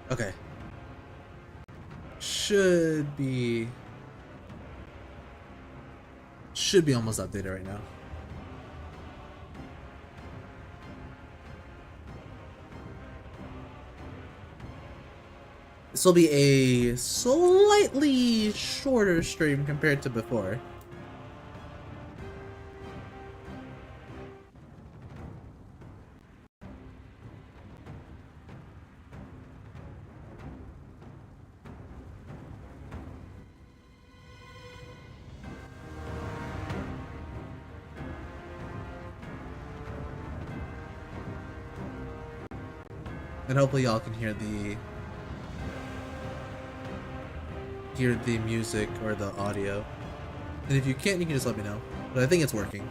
Okay. Should be almost updated right now. This will be a slightly shorter stream compared to before. And hopefully y'all can hear the music or the audio. And if you can't, you can just let me know. But I think it's working.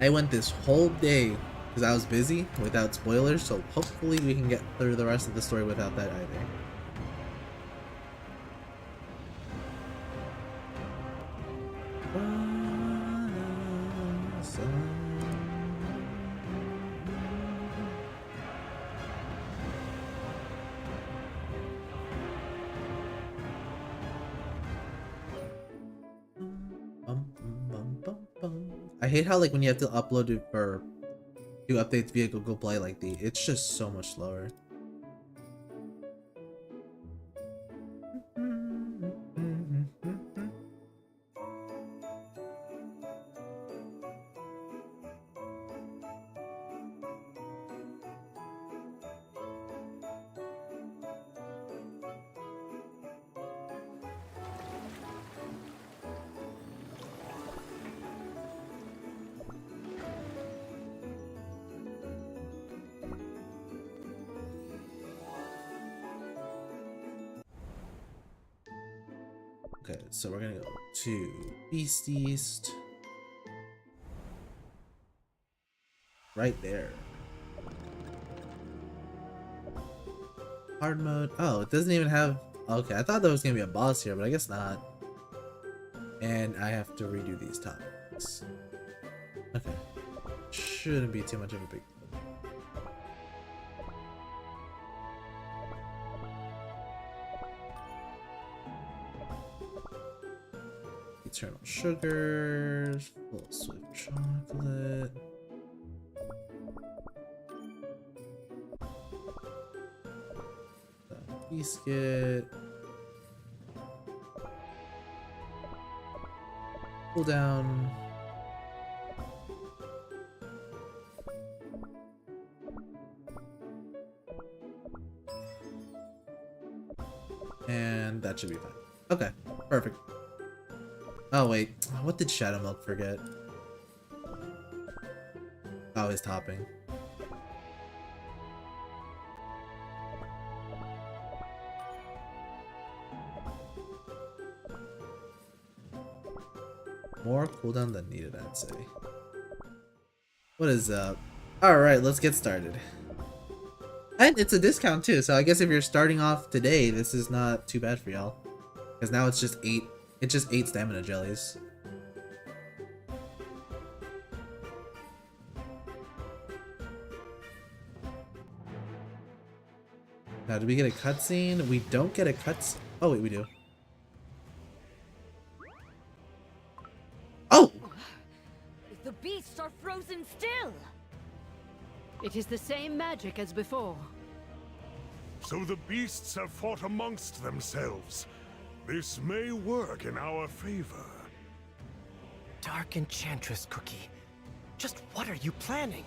I went this whole day because I was busy without spoilers, so hopefully we can get through the rest of the story without that either. I hate how like when you have to upload it or do updates via Google Play, like it's just so much slower. Okay, so we're gonna go to Beast-Yeast. Right there. Hard mode. Oh, it doesn't even have... Okay, I thought there was gonna be a boss here, but I guess not. And I have to redo these topics. Okay. Shouldn't be too much of a big... Eternal sugars, full sweet chocolate. Biscuit. Cool down. And that should be fine. Okay, perfect. Oh wait, what did Shadow Milk forget? Oh, his topping. More cooldown than needed, I'd say. What is up? Alright, let's get started. And it's a discount too, so I guess if you're starting off today, this is not too bad for y'all. Because now it's just 8 stamina jellies. Now, do we get a cutscene? We don't get a cutscene. Oh, wait, we do. Oh! The beasts are frozen still! It is the same magic as before. So the beasts have fought amongst themselves. This may work in our favor. Dark Enchantress, Cookie. Just what are you planning?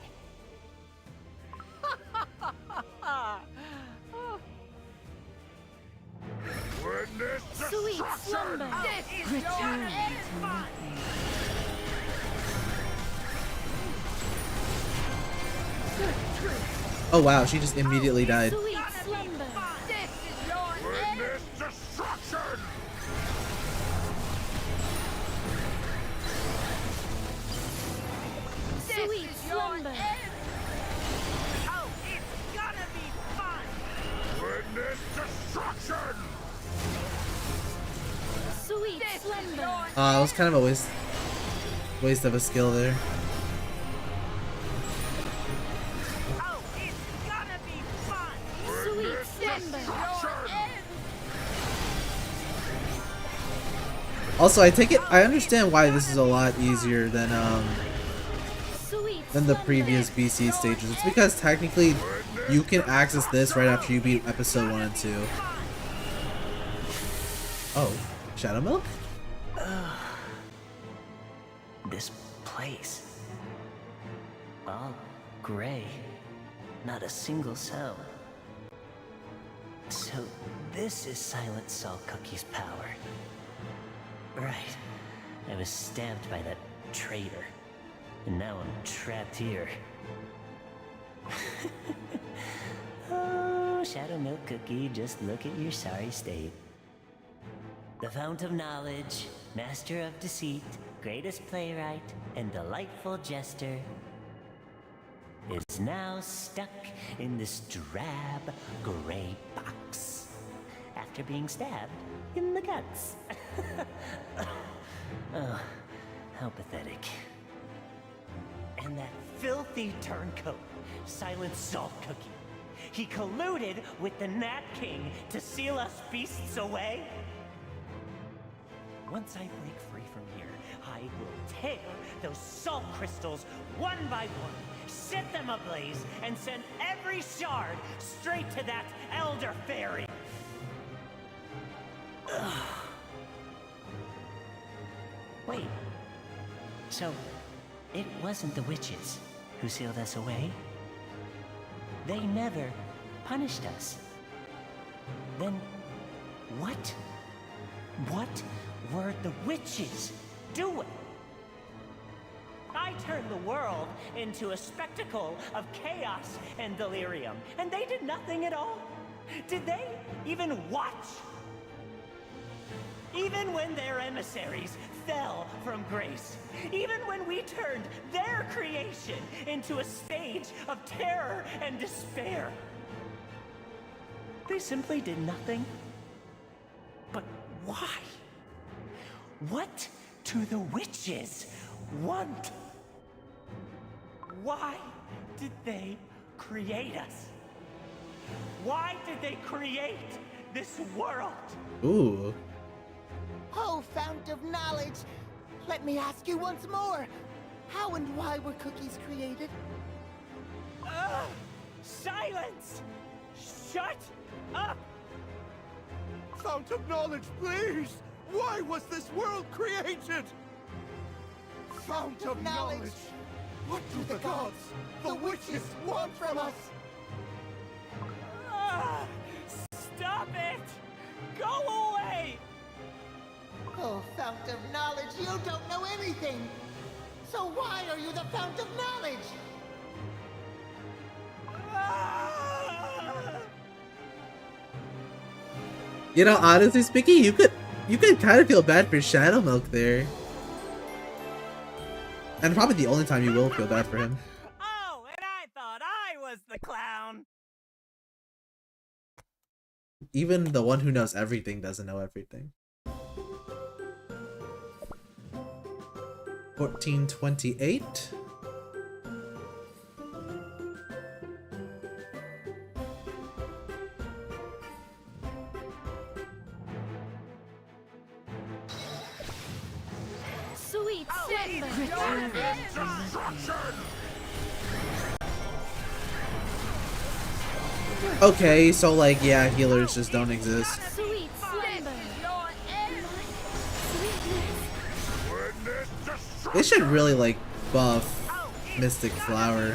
Witness Sweet slumber! Return to nothing. Oh wow, she just immediately died. Sweet slumber! Witness destruction! Sweet slumber! Oh, it's gonna be fun! Witness destruction! It was kind of a waste of a skill there. Oh, it's gonna be fun! Sweet slumber. Also, I understand why this is a lot easier than the previous BC stages. It's because technically you can access this right after you beat episode 1 and 2. Oh, Shadow Milk? This place. All gray. Not a single sound. So this is Silent Salt Cookie's power. Right. I was stabbed by that traitor. And now I'm trapped here. Oh, Shadow Milk Cookie, just look at your sorry state. The fount of knowledge, master of deceit, greatest playwright, and delightful jester, is now stuck in this drab, gray box. After being stabbed in the guts. Oh, how pathetic. And that filthy turncoat, Silent Salt Cookie. He colluded with the Gnat King to seal us beasts away. Once I break free from here, I will tear those salt crystals one by one, set them ablaze, and send every shard straight to that elder fairy. Ugh. Wait, so it wasn't the witches who sealed us away? They never punished us. Then what? What were the witches doing? I turned the world into a spectacle of chaos and delirium, and they did nothing at all. Did they even watch? Even when their emissaries fell from grace, even when we turned their creation into a stage of terror and despair, they simply did nothing. But why? What do the witches want? Why did they create us? Why did they create this world? Ooh. Oh, fount of knowledge! Let me ask you once more. How and why were cookies created? Silence! Shut up! Fount of knowledge, please! Why was this world created? Fount of knowledge! What do the gods, the witches, want from us? Stop it! Go away! Oh, fount of knowledge, you don't know anything! So why are you the fount of knowledge? You know, honestly speaking, you could kind of feel bad for Shadow Milk there. And probably the only time you will feel bad for him. Oh, and I thought I was the clown! Even the one who knows everything doesn't know everything. 1428. Sweet Okay, so like, yeah, healers just don't exist. Sweet slumber. They should really like buff Mystic Flower.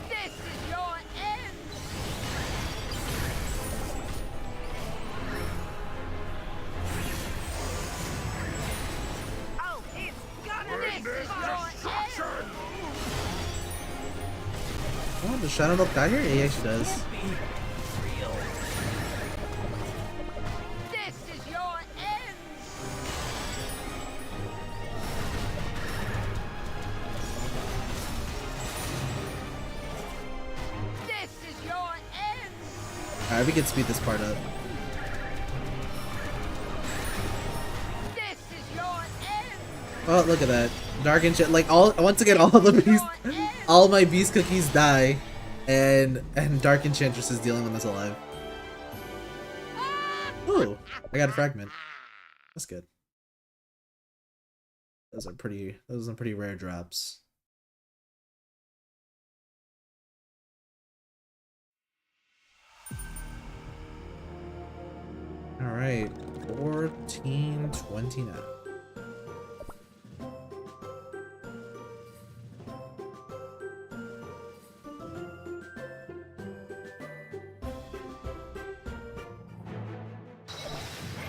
This is your end! Oh, it's gonna be destruction! Oh, does Shadow Milk die here? Yeah, she does. This is your end! This is your end! Alright, we can speed this part up. This is your Oh, look at that. Dark Enchant, like once again, all my beast cookies die, and Dark Enchantress is the only one that's alive. Ooh, I got a fragment. That's good. Those are some pretty rare drops. All right, 1429.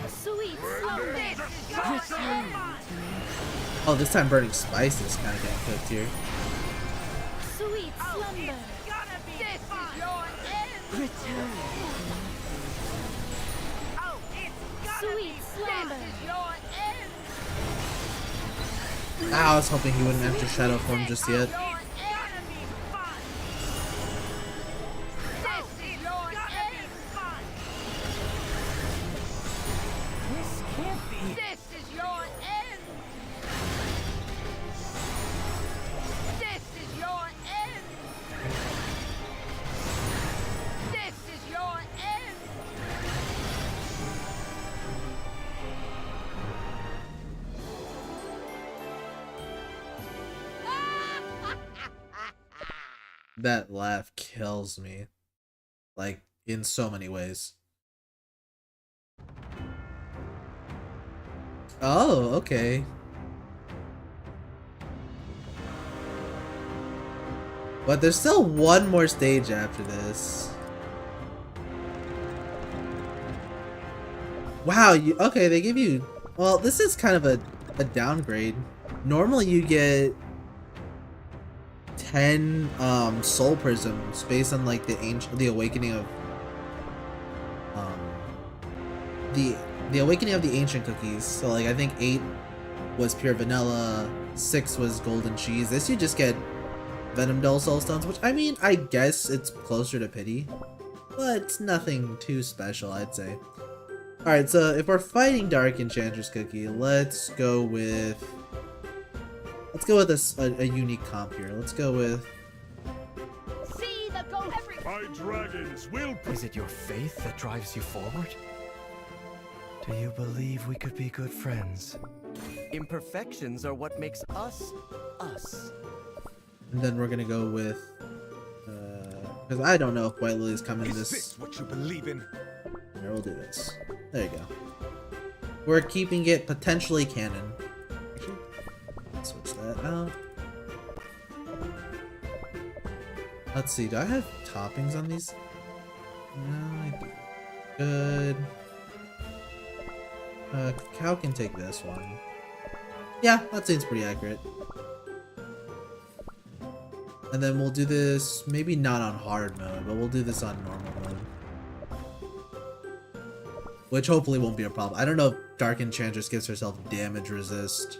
Sweet slumber. Oh, this time Burning Spice is kind of getting cooked here. Sweet slumber. This is your end. Return. Oh, it's gotta Sweet be. slumber. This is your end. Ah, I was hoping he wouldn't enter Shadow form just yet. Your end. Gotta be fun. This is your end. Fun. This can't be. This is your end. This is your end. This is your end. That laugh kills me. Like, in so many ways. Oh, okay. But there's still one more stage after this. Wow, okay, they give you... Well, this is kind of a downgrade. Normally you get 10 soul prisms based on like the awakening of the awakening of the ancient cookies. So like I think 8 was pure vanilla, 6 was golden cheese. This you just get Venom Dull Soul Stones, which I mean I guess it's closer to pity, but it's nothing too special, I'd say. Alright, so if we're fighting Dark Enchantress Cookie, let's go with a unique comp here. Let's go with... See the go every. My dragons will. Is it your faith that drives you forward? Do you believe we could be good friends? Imperfections are what makes us, us. And then we're gonna go with... because I don't know if White Lily's coming Is this... this what you believe in? Here, we'll do this. There you go. We're keeping it potentially canon. Actually, let's switch that out. Let's see, do I have toppings on these? No, I do. Good. Cacao can take this one. Yeah, that seems pretty accurate. And then we'll do this, maybe not on hard mode, but we'll do this on normal mode. Which hopefully won't be a problem. I don't know if Dark Enchantress gives herself damage resist.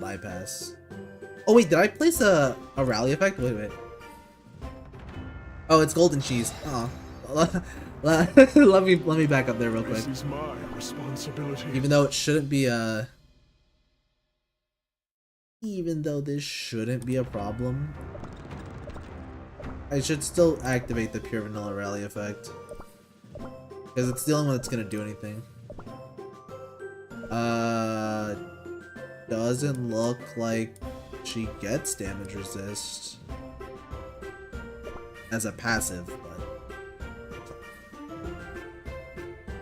Bypass. Oh wait, did I place a rally effect? Wait. Oh, it's golden cheese. Oh. let me back up there real quick. This is my responsibility. Even though it shouldn't be a... Even though this shouldn't be a problem, I should still activate the pure vanilla rally effect. Because it's the only one that's gonna do anything. Doesn't look like she gets damage resist as a passive, but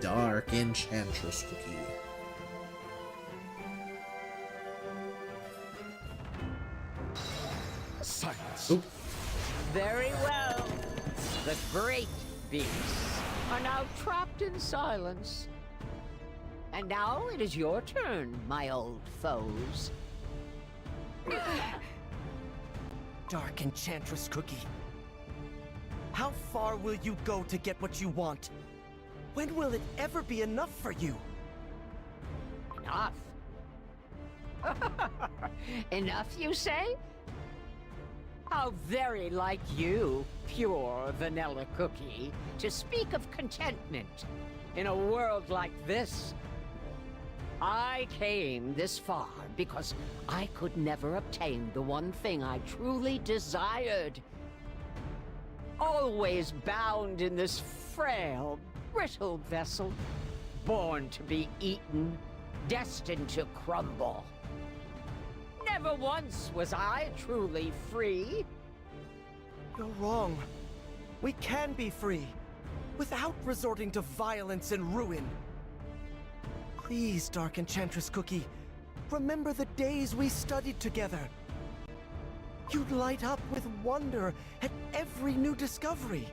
Dark Enchantress Cookie. Silence. Oop. Very well. The great beasts are now trapped in silence. And now it is your turn, my old foes. Dark Enchantress Cookie. How far will you go to get what you want? When will it ever be enough for you? Enough. Enough, you say? How very like you, pure vanilla cookie, to speak of contentment in a world like this. I came this far because I could never obtain the one thing I truly desired. Always bound in this frail, brittle vessel, born to be eaten, destined to crumble. Never once was I truly free. You're wrong. We can be free, without resorting to violence and ruin. Please, Dark Enchantress Cookie, remember the days we studied together. You'd light up with wonder at every new discovery.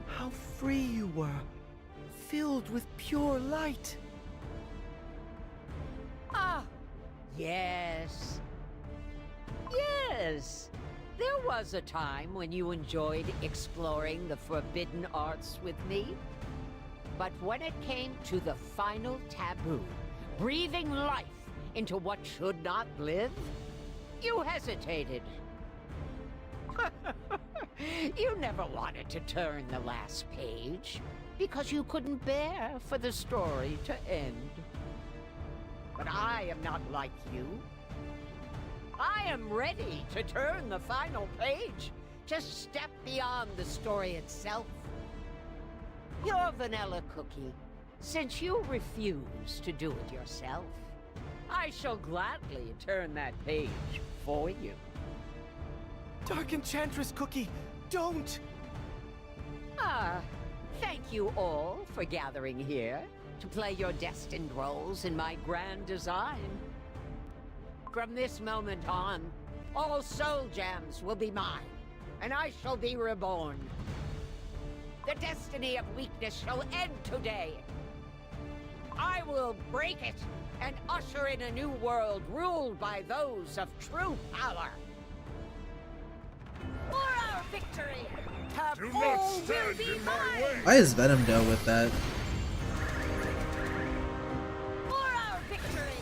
How free you were, filled with pure light. Ah, yes. Yes. There was a time when you enjoyed exploring the forbidden arts with me. But when it came to the final taboo, breathing life into what should not live, you hesitated. You never wanted to turn the last page, because you couldn't bear for the story to end. But I am not like you. I am ready to turn the final page, to step beyond the story itself. You're Vanilla Cookie. Since you refuse to do it yourself, I shall gladly turn that page for you. Dark Enchantress Cookie, don't! Ah, thank you all for gathering here to play your destined roles in my grand design. From this moment on, all soul gems will be mine, and I shall be reborn. The destiny of weakness shall end today. I will break it and usher in a new world ruled by those of true power. For our victory! Do not stand in my way! Why is Venom dealt with that? For our victory!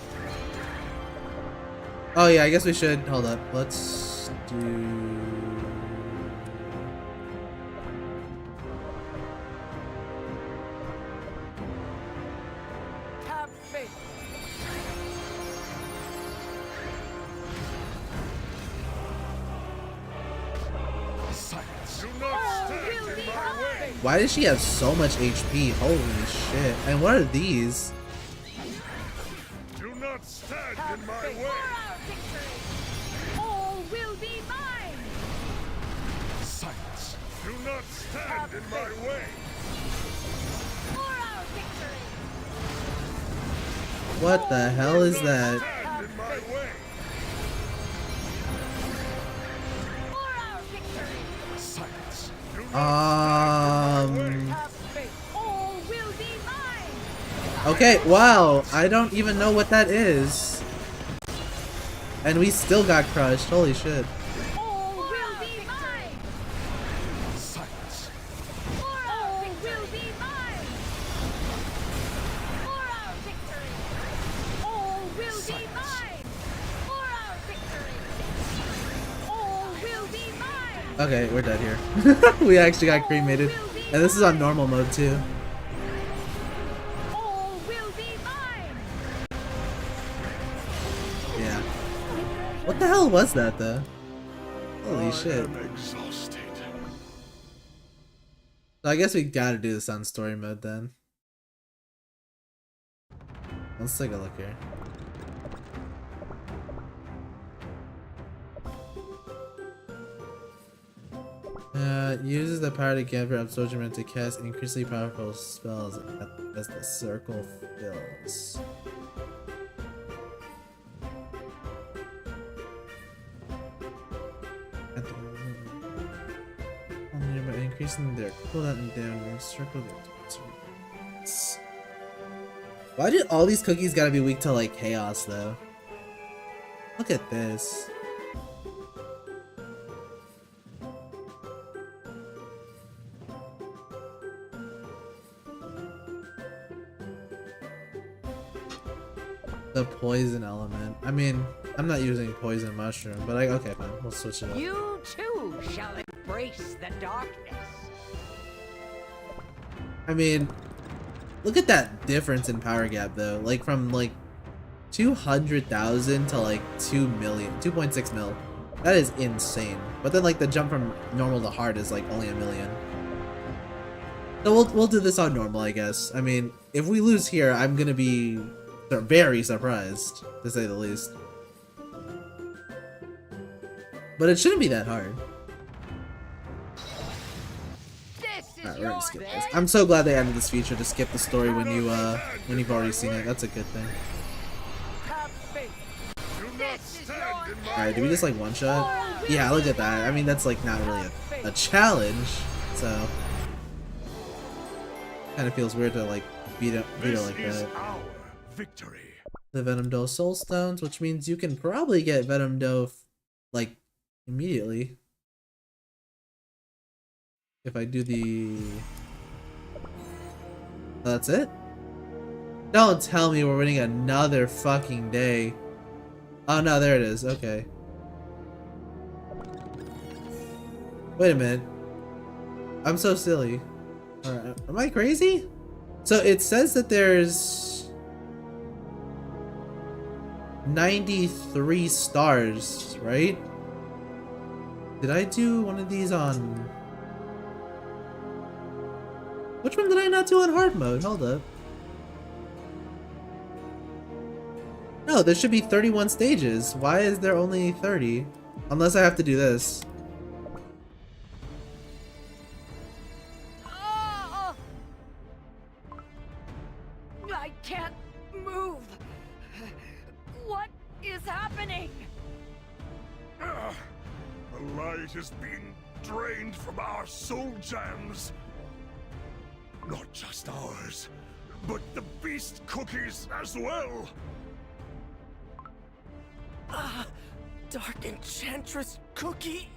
Oh yeah, I guess we should. Hold up. Let's do... Have faith! Silence! Do not stand in my way! Why does she have so much HP? Holy shit. And what are these? Do not stand in my For way! our victory! All will be mine! Silence! Do not stand in my way! For our victory! What the hell is that? Stand in my way! For our victory! Silence! Do not stand in my way! All will be mine! Okay, wow. I don't even know what that is. And we still got crushed. Holy shit. All will be mine! Silence! All will be mine! For our victory! All will be mine! For our victory! All will be mine! Okay, we're dead here. We actually got cremated. And this is on normal mode too. All will be mine! Yeah. What the hell was that though? Holy shit. I am exhausted. So I guess we gotta do this on story mode then. Let's take a look here. Uses the power to gather absorption to cast increasingly powerful spells as the circle fills. By increasing their cooldown and damage, circle their. Why did all these cookies gotta be weak to like chaos though? Look at this. The poison element. I mean, I'm not using poison mushroom, but okay, fine. We'll switch it up. You too shall embrace the darkness. I mean, look at that difference in power gap though. Like from like 200,000 to like 2 million, 2.6 mil. That is insane. But then like the jump from normal to hard is like only 1 million. So we'll do this on normal, I guess. I mean, if we lose here, I'm gonna be very surprised, to say the least. But it shouldn't be that hard. Alright, we're gonna skip this. I'm so glad they added this feature to skip the story when you've already seen it. That's a good thing. Alright, did we just like one shot? Yeah, look at that. I mean, that's like not really a challenge, so kind of feels weird to like beat it like that. Victory. The Venom Doe Soul Stones, which means you can probably get Venom Doe like immediately. If I do the... Oh, that's it? Don't tell me we're winning another fucking day. Oh no, there it is. Okay. Wait a minute. I'm so silly. Alright, am I crazy? So it says that there's 93 stars, right? Did I do one of these on... Which one did I not do on hard mode? Hold up. No, there should be 31 stages. Why is there only 30? Unless I have to do this. I can't move. What is happening? The light is being drained from our soul gems. Not just ours, but the beast cookies as well. Dark Enchantress cookie.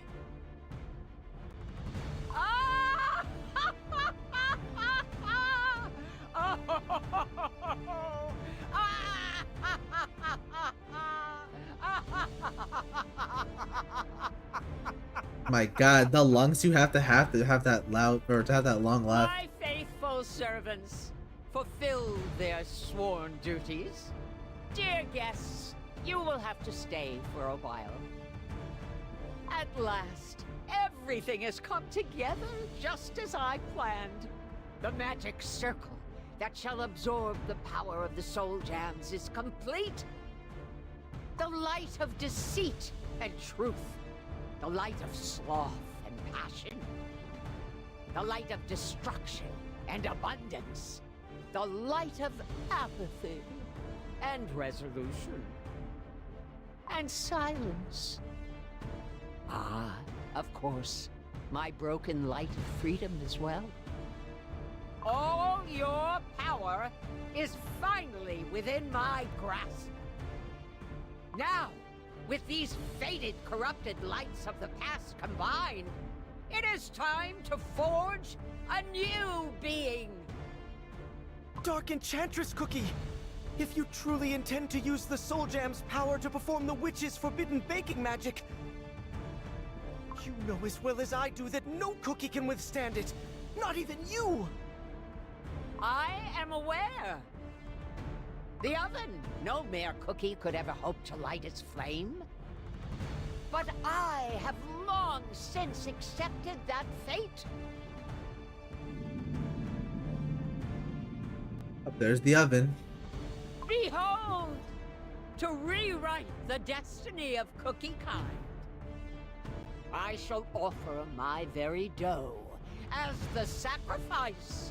My god, the lungs you have to have that loud, or to have that long laugh. My faithful servants fulfill their sworn duties. Dear guests, you will have to stay for a while. At last, everything has come together just as I planned. The magic circle that shall absorb the power of the soul gems is complete. The light of deceit and truth. The light of sloth and passion. The light of destruction and abundance. The light of apathy and resolution. And silence. Ah, of course, my broken light of freedom as well. All your power is finally within my grasp. Now, with these faded, corrupted lights of the past combined, it is time to forge a new being. Dark Enchantress cookie. If you truly intend to use the Soul Jam's power to perform the witch's forbidden baking magic, you know as well as I do that no cookie can withstand it. Not even you! I am aware. The oven. No mere cookie could ever hope to light its flame. But I have long since accepted that fate. Up there's the oven. Behold! To rewrite the destiny of cookie kind, I shall offer my very dough as the sacrifice.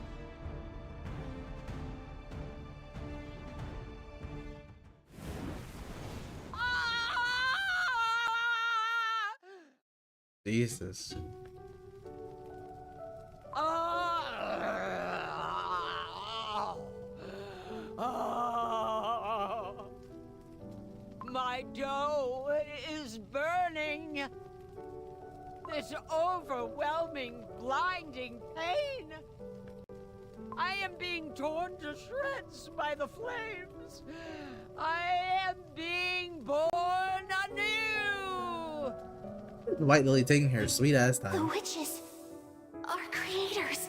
Jesus. My dough is burning. This overwhelming, blinding pain. I am being torn to shreds by the flames. I am being born anew. White Lily taking her sweet ass The time. witches, our creators,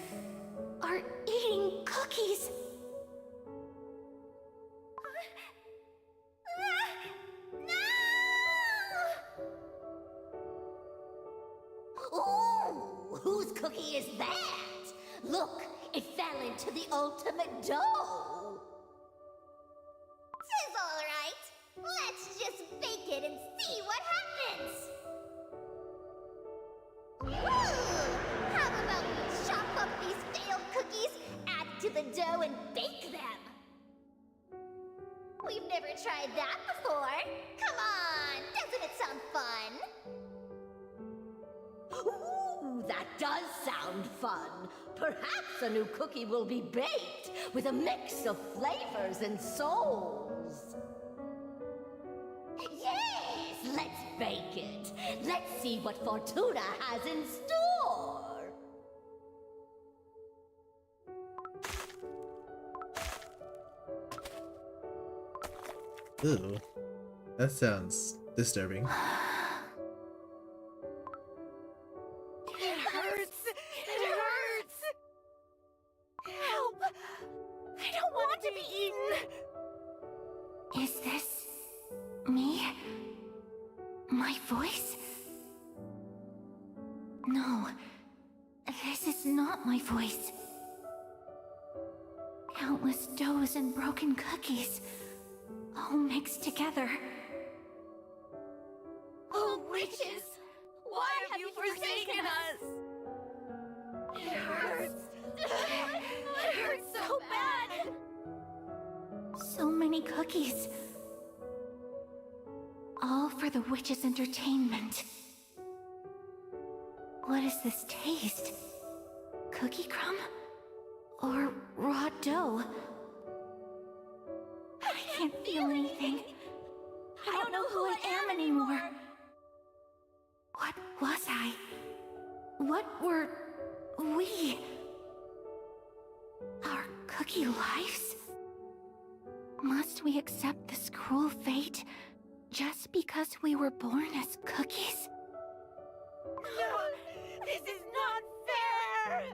are eating cookies. It fell into the ultimate dough. Tis all right. Let's just bake it and see what happens. Woo! How about we chop up these failed cookies, add to the dough, and bake them? We've never tried that before. Come on, doesn't it sound fun? Ooh, that does sound fun. Perhaps a new cookie will be baked with a mix of flavors and souls. Yes, let's bake it. Let's see what Fortuna has in store. Ooh, that sounds disturbing. It hurts! It hurts! Help! I don't want to be eaten! Is this me? My voice? No, this is not my voice. Countless doughs and broken cookies, all mixed together. Oh, witches! Why have you forsaken us? It hurts! It hurts so bad! So many cookies. All for the witch's entertainment. What is this taste? Cookie crumb? Or raw dough? I can't feel anything. I don't know who I am anymore. What was I? What were we? Our cookie lives? Must we accept this cruel fate just because we were born as cookies? No! This is not fair!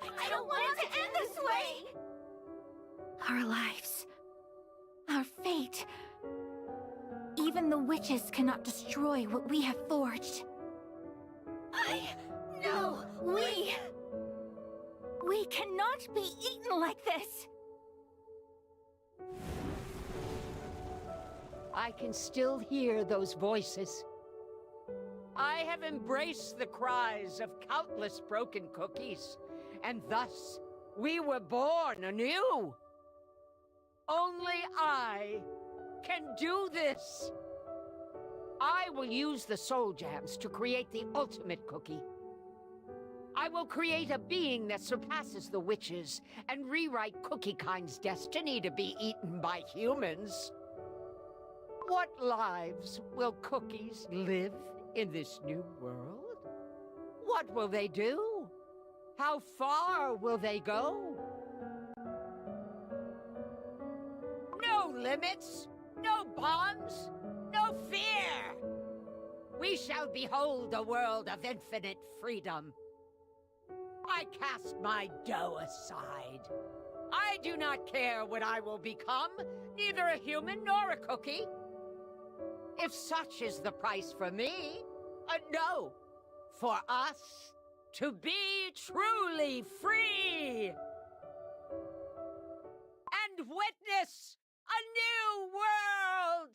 I don't want it to end this way! Our lives. Our fate. Even the witches cannot destroy what we have forged. No, we cannot be eaten like this! I can still hear those voices. I have embraced the cries of countless broken cookies, and thus we were born anew. Only I can do this. I will use the soul gems to create the ultimate cookie. I will create a being that surpasses the witches and rewrite Cookie-Kind's destiny to be eaten by humans. What lives will cookies live in this new world? What will they do? How far will they go? No limits, no bonds, no fear. We shall behold a world of infinite freedom. I cast my dough aside. I do not care what I will become, neither a human nor a cookie. If such is the price for me, no, for us to be truly free and witness a new world!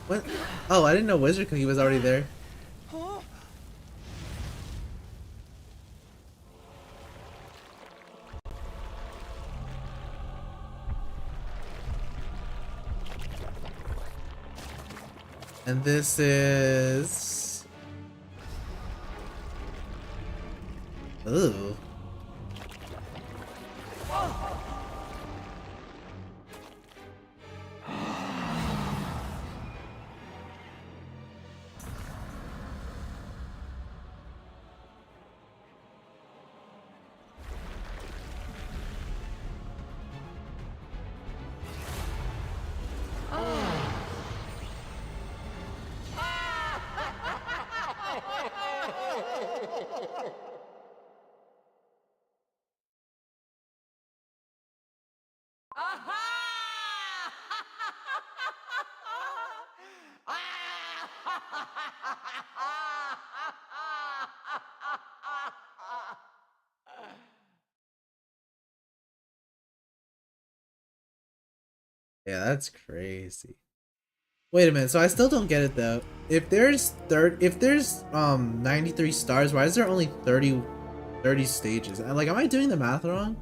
What? Oh, I didn't know Wizard Cookie was already there. And this is... Ooh. Yeah, that's crazy. Wait a minute, so I still don't get it though. If there's 93 stars, why is there only 30 stages? And like, am I doing the math wrong?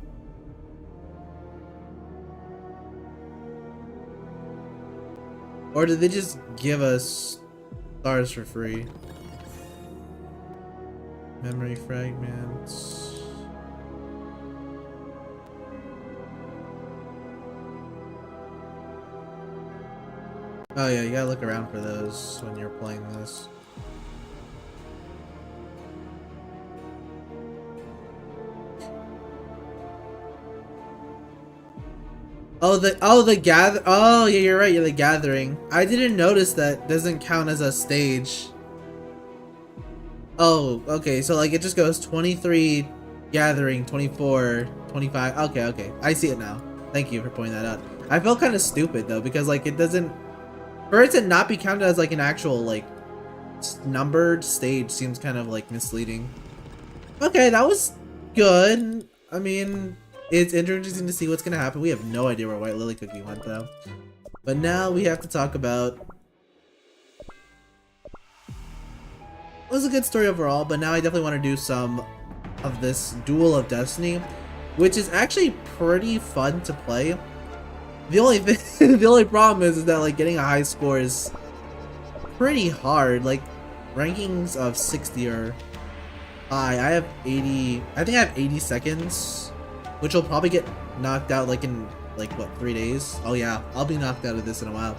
Or did they just give us stars for free? Memory fragments. Oh yeah, you gotta look around for those when you're playing this. Oh, the gather. Oh yeah, you're right. You're the gathering. I didn't notice that doesn't count as a stage. Oh, okay. So like it just goes 23 gathering, 24, 25. Okay. I see it now. Thank you for pointing that out. I felt kind of stupid though because like it doesn't, for it to not be counted as like an actual like numbered stage seems kind of like misleading. Okay, that was good. I mean, it's interesting to see what's gonna happen. We have no idea where White Lily Cookie went though. But now we have to talk about... It was a good story overall, but now I definitely want to do some of this Duel of Destiny, which is actually pretty fun to play. The only thing, the only problem is that like getting a high score is pretty hard. Like rankings of 60 are high. I have 80. I think I have 80 seconds, which will probably get knocked out like in like what, 3 days? Oh yeah, I'll be knocked out of this in a while.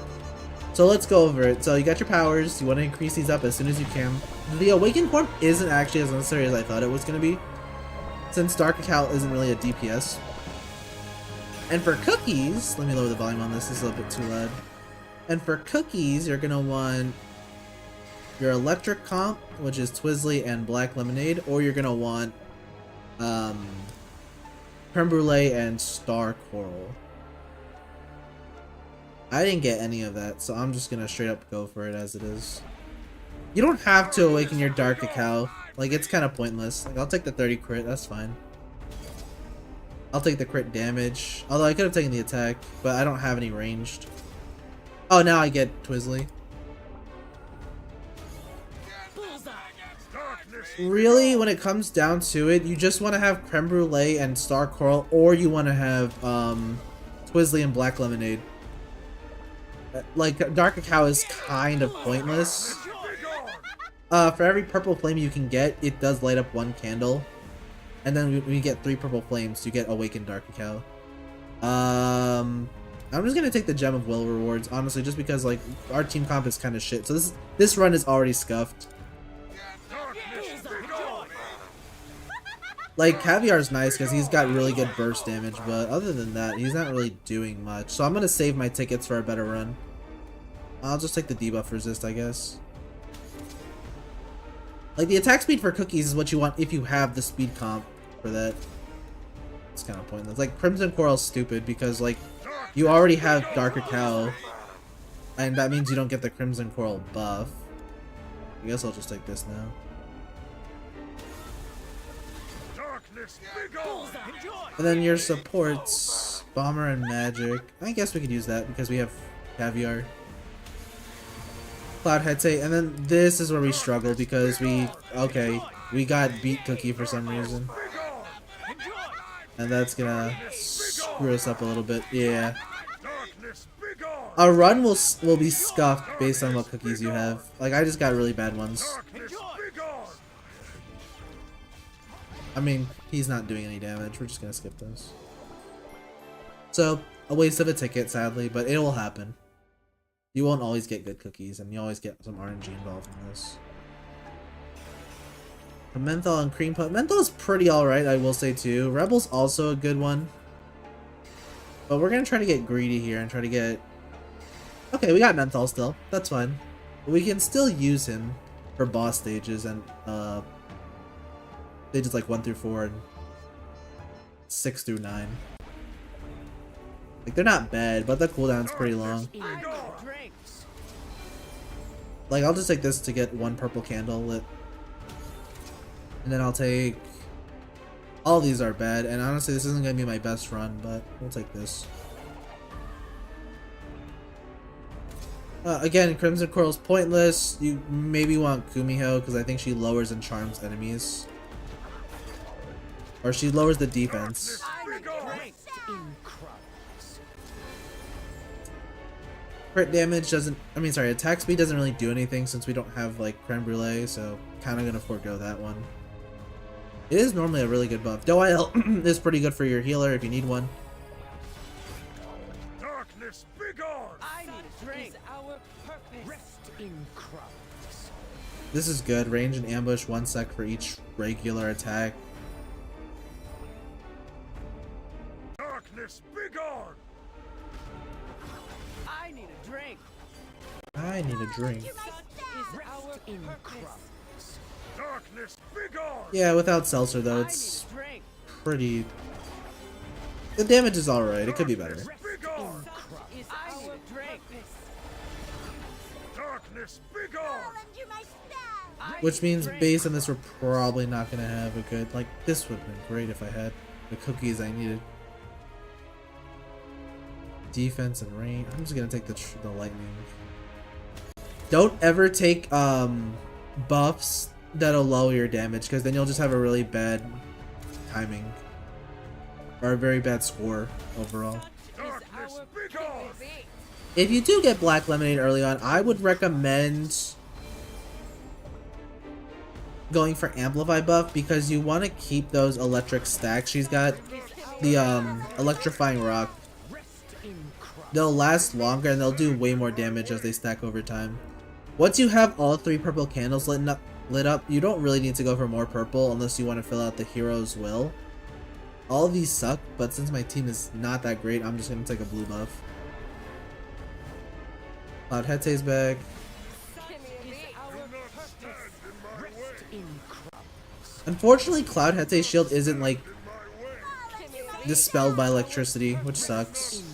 So let's go over it. So you got your powers. You want to increase these up as soon as you can. The awakened form isn't actually as necessary as I thought it was going to be, since Dark Cacao isn't really a DPS. And for cookies, let me lower the volume on this. This is a little bit too loud. And for cookies, you're going to want your electric comp, which is Twizzly and Black Lemonade, or you're going to want Creme Brulee and Star Coral. I didn't get any of that, so I'm just going to straight up go for it as it is. You don't have to awaken your Dark Cacao. Like, it's kind of pointless. Like, I'll take the 30 crit, that's fine. I'll take the crit damage. Although I could have taken the attack, but I don't have any ranged. Oh, now I get Twizzly. Really, when it comes down to it, you just want to have Creme Brulee and Star Coral, or you want to have Twizzly and Black Lemonade. Like, Dark Cacao is kind of pointless. For every purple flame you can get, it does light up one candle. And then when you get 3 purple flames, you get Awakened Dark Cacao. I'm just gonna take the Gem of Will rewards, honestly, just because like our team comp is kind of shit. So this run is already scuffed. Like, Caviar's nice because he's got really good burst damage, but other than that, he's not really doing much. So I'm gonna save my tickets for a better run. I'll just take the debuff resist, I guess. Like, the attack speed for cookies is what you want if you have the speed comp for that. It's kind of pointless. Like, Crimson Coral's stupid because, like, you already have Dark Cacao, and that means you don't get the Crimson Coral buff. I guess I'll just take this now. And then your supports, Bomber and Magic. I guess we could use that because we have Caviar. Cloud Hete, and then this is where we struggle because we got Beat Cookie for some reason. And that's gonna screw us up a little bit. Yeah. Our run will be scuffed based on what cookies you have. Like, I just got really bad ones. I mean, he's not doing any damage. We're just gonna skip this. So, a waste of a ticket, sadly, but it will happen. You won't always get good cookies, and you always get some RNG involved in this. A menthol and cream puff. Menthol's pretty alright, I will say too. Rebel's also a good one. But we're gonna try to get greedy here and try to get... Okay, we got menthol still. That's fine. But we can still use him for boss stages and stages like 1 through 4 and 6 through 9. Like, they're not bad, but the cooldown's pretty long. Like, I'll just take this to get one purple candle lit. And then I'll take... All these are bad, and honestly this isn't going to be my best run, but we'll take this. Again, Crimson Coral's pointless. You maybe want Kumiho, because I think she lowers and charms enemies. Or she lowers the defense. Crit damage doesn't... I mean, sorry, attack speed doesn't really do anything since we don't have, like, Creme Brulee, so kind of going to forego that one. It is normally a really good buff. Doyle is pretty good for your healer if you need one. Darkness, begone! I need a drink. Our purpose. Rest in crumbs. This is good. Range and ambush 1 sec for each regular attack. Darkness, begone! I need a drink. I need a drink. Is our in crumbs. Darkness, begone! Yeah, without Seltzer though, it's pretty... The damage is alright. It could be better. Begone! Is our drink. Darkness, begone! Under my spell! Which means base on this we're probably not going to have a good... Like, this would have been great if I had the cookies I needed. Defense and rain. I'm just going to take the lightning. Don't ever take buffs that'll lower your damage, because then you'll just have a really bad timing. Or a very bad score overall. Darkness, begone! If you do get Black Lemonade early on, I would recommend going for Amplify buff, because you want to keep those electric stacks. She's got the Electrifying Rock. They'll last longer and they'll do way more damage as they stack over time. Once you have all 3 purple candles lit up, you don't really need to go for more purple unless you want to fill out the hero's will. All of these suck, but since my team is not that great, I'm just going to take a blue buff. Cloud Hete's back. Unfortunately, Cloud Hete's shield isn't like dispelled by electricity, which sucks.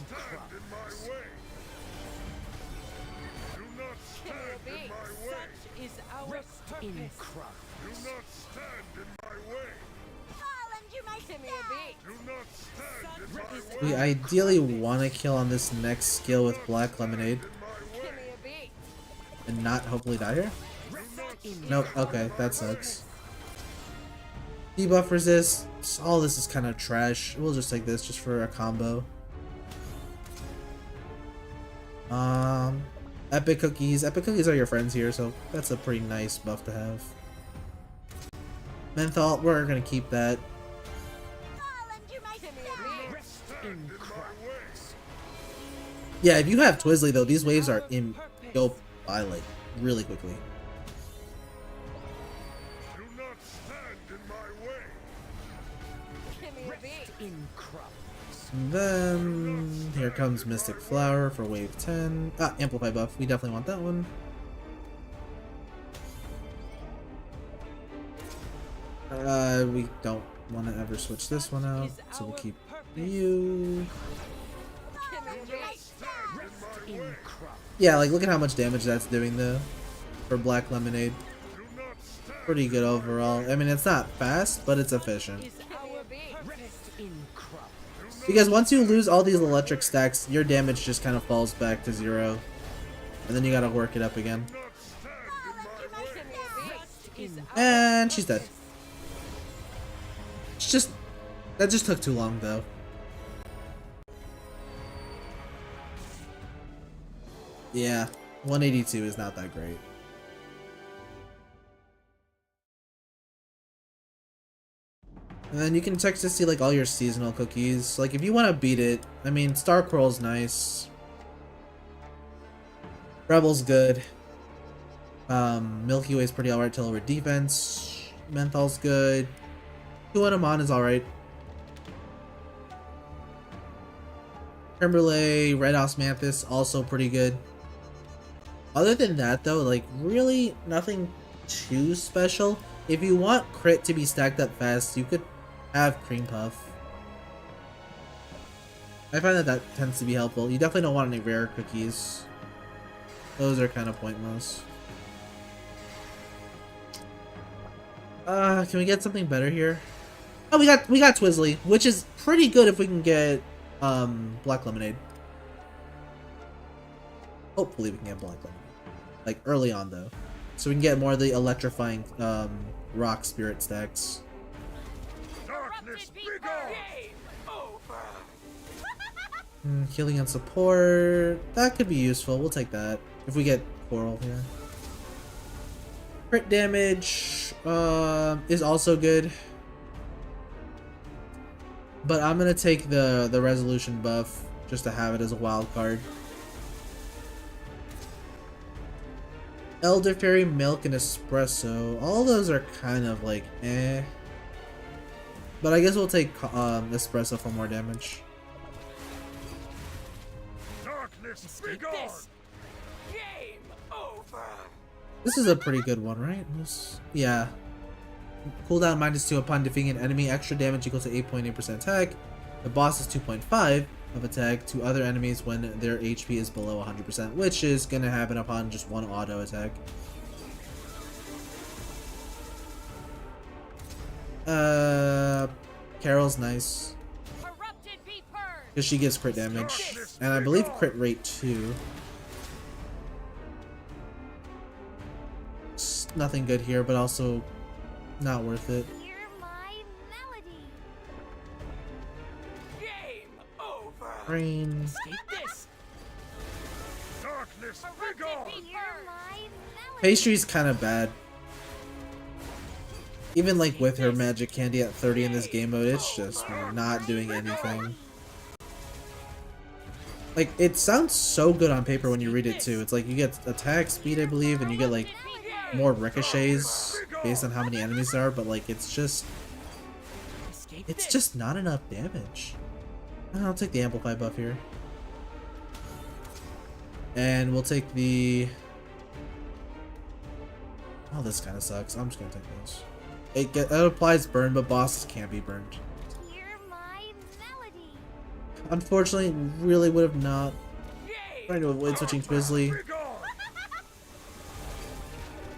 We ideally want to kill on this next skill with Black Lemonade. And not hopefully die here? Nope, okay, that sucks. Debuff resist. All this is kind of trash. We'll just take this just for a combo. Epic Cookies. Epic Cookies are your friends here, so that's a pretty nice buff to have. Menthol, we're gonna keep that. Yeah, if you have Twizzly though, these waves are go by like really quickly. Do not stand in my way! And then here comes Mystic Flower for wave 10. Ah, Amplify buff. We definitely want that one. We don't want to ever switch this one out, so we'll keep you. Yeah, like look at how much damage that's doing though for Black Lemonade. Pretty good overall. I mean, it's not fast, but it's efficient. Because once you lose all these electric stacks, your damage just kind of falls back to 0. And then you gotta work it up again. And she's dead. It's just... That just took too long though. Yeah, 182 is not that great. And then you can check to see like all your seasonal cookies. Like if you want to beat it, I mean Star Coral nice. Rebel's good. Milky Way's pretty alright to lower defense. Menthol's good. Kuanamon is alright. Creme Brulee, Red Osmanthus also pretty good. Other than that though, like really nothing too special. If you want crit to be stacked up fast, you could have Cream Puff. I find that tends to be helpful. You definitely don't want any rare cookies. Those are kind of pointless. Can we get something better here? Oh, we got Twizzly, which is pretty good if we can get Black Lemonade. Hopefully we can get Black Lemonade. Like early on though. So we can get more of the electrifying rock spirit stacks. Darkness, begone! Healing and support. That could be useful. We'll take that. If we get Coral here. Crit damage is also good. But I'm gonna take the resolution buff just to have it as a wild card. Elderberry, milk, and espresso. All those are kind of like eh. But I guess we'll take espresso for more damage. Darkness, begone! Game over. This is a pretty good one, right? Yeah. Cooldown -2 upon defeating an enemy. Extra damage equals to 8.8% attack. The boss is 2.5 of attack to other enemies when their HP is below 100%, which is gonna happen upon just one auto attack. Carol's nice. Because she gives crit damage. And I believe crit rate too. It's nothing good here, but also not worth it. Hear my melody. Game over. Rain. Escape this. Darkness, begone! Hear my melody. Pastry's kind of bad. Even like with her magic candy at 30 in this game mode, it's just not doing anything. Like, it sounds so good on paper when you read it too. It's like you get attack speed, I believe, and you get like more ricochets based on how many enemies there are, but like it's just not enough damage. I'll take the amplify buff here. And we'll take the... Oh, this kind of sucks. I'm just gonna take those. It applies burn, but bosses can't be burned. Hear my melody. Unfortunately, really would have not. Trying to avoid switching Twizzly.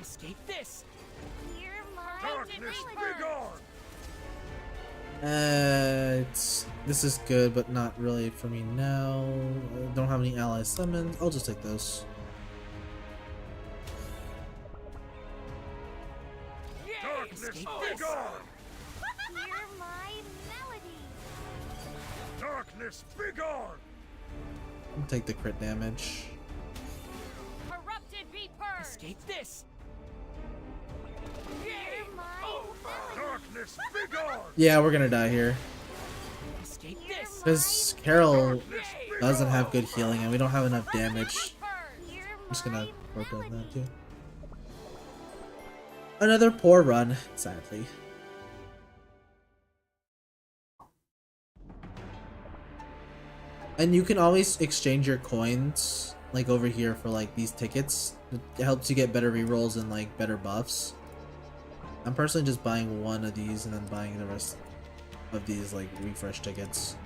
Escape this. Hear my Darkness, melody. begone! This is good, but not really for me now. I don't have any allies summoned. I'll just take those. Darkness, Escape begone! Hear my melody. Darkness, begone! I'll take the crit damage. Escape this. Hear my melody. Darkness, begone! Yeah, we're gonna die here. Escape this. Because Carol doesn't have good healing and we don't have enough damage. Hear I'm just gonna work on that too. Another poor run, sadly. And you can always exchange your coins, like over here, for like these tickets. It helps you get better rerolls and like better buffs. I'm personally just buying one of these and then buying the rest of these like refresh tickets.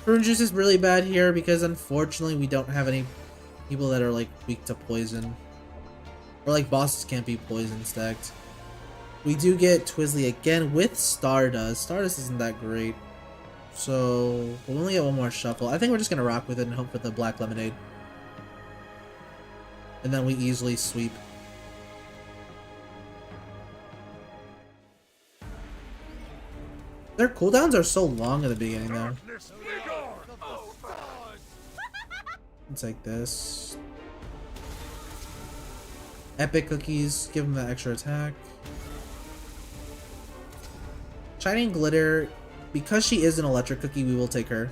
Prune juice is really bad here because unfortunately we don't have any people that are like weak to poison. Or like bosses can't be poison stacked. We do get Twizzly again with Stardust. Stardust isn't that great. So we'll only get one more shuffle. I think we're just gonna rock with it and hope for the Black Lemonade. And then we easily sweep. Their cooldowns are so long at the beginning though. Darkness, begone! Let's take this. Epic cookies, give them that extra attack. Shining Glitter, because she is an electric cookie, we will take her.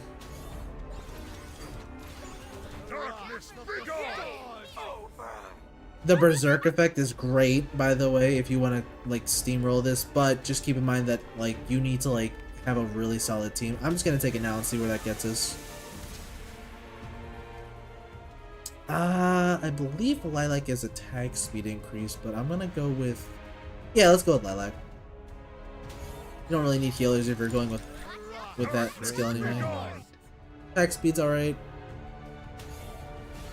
Darkness, begone! The Berserk effect is great, by the way, if you want to like steamroll this, but just keep in mind that like you need to like have a really solid team. I'm just gonna take it now and see where that gets us. I believe Lilac is attack speed increase, but I'm gonna go with... Yeah, let's go with Lilac. You don't really need healers if you're going with that skill anyway. Attack speed's alright.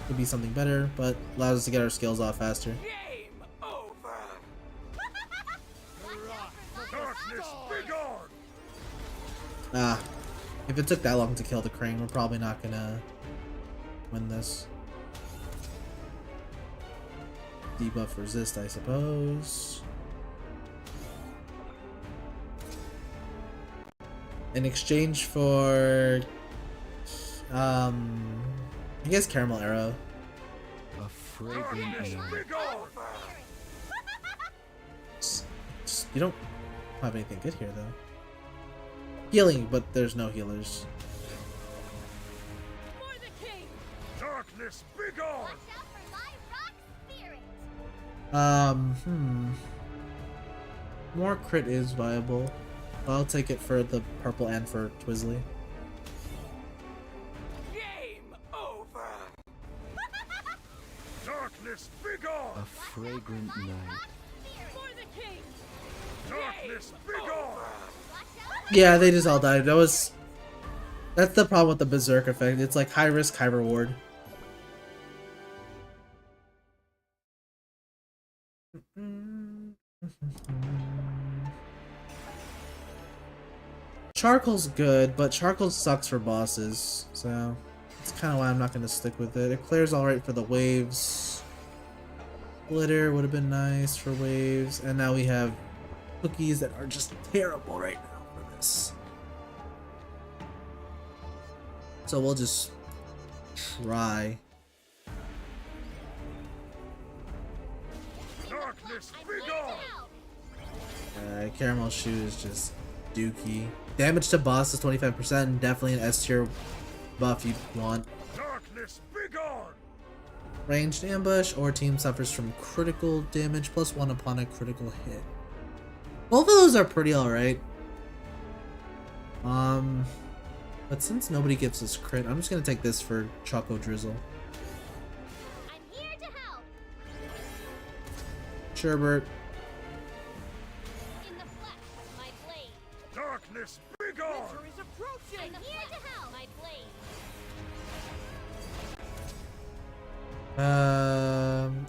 Could be something better, but allows us to get our skills off faster. Game over. Ah, if it took that long to kill the crane, we're probably not gonna win this. Debuff resist, I suppose. In exchange for, I guess Caramel Arrow. A fragrant night. You don't have anything good here, though. Healing, but there's no healers. Darkness, be gone! Watch out for my rock spirit! More crit is viable. I'll take it for the purple and for Twizzly. Game over! Darkness, be gone! A fragrant night. For the king! Darkness, be gone! Yeah, they just all died. That's the problem with the Berserk effect. It's like high risk, high reward. Charcoal's good, but charcoal sucks for bosses, so that's kind of why I'm not going to stick with it. It clears alright for the waves. Glitter would have been nice for waves, and now we have cookies that are just terrible right now for this. So we'll just try. Darkness, be gone! Caramel Shoe is just dookie. Damage to boss is 25%, definitely an S tier buff you'd want. Darkness, be gone! Ranged ambush or team suffers from critical damage +1 upon a critical hit. Both of those are pretty alright. But since nobody gives us crit, I'm just gonna take this for Choco Drizzle. I'm here to help! Sherbert. In the flesh, my blade! Darkness, be gone! is approaching! I'm here to help! My blade!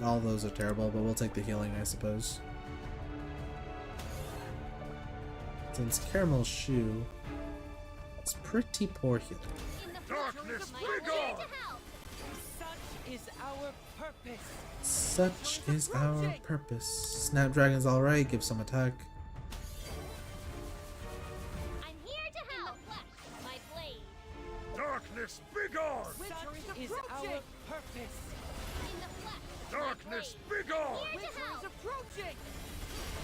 All those are terrible, but we'll take the healing, I suppose. Since Caramel Shoe, it's pretty poor healing. In the Darkness, my be blade! gone! To help! Such is our purpose. Such is our purpose. Snapdragon's alright, give some attack. I'm here to help! In the flesh, my blade! Darkness, be gone! Such is our purpose. In the flesh, Darkness, my be gone! blade! Here to help! approaching.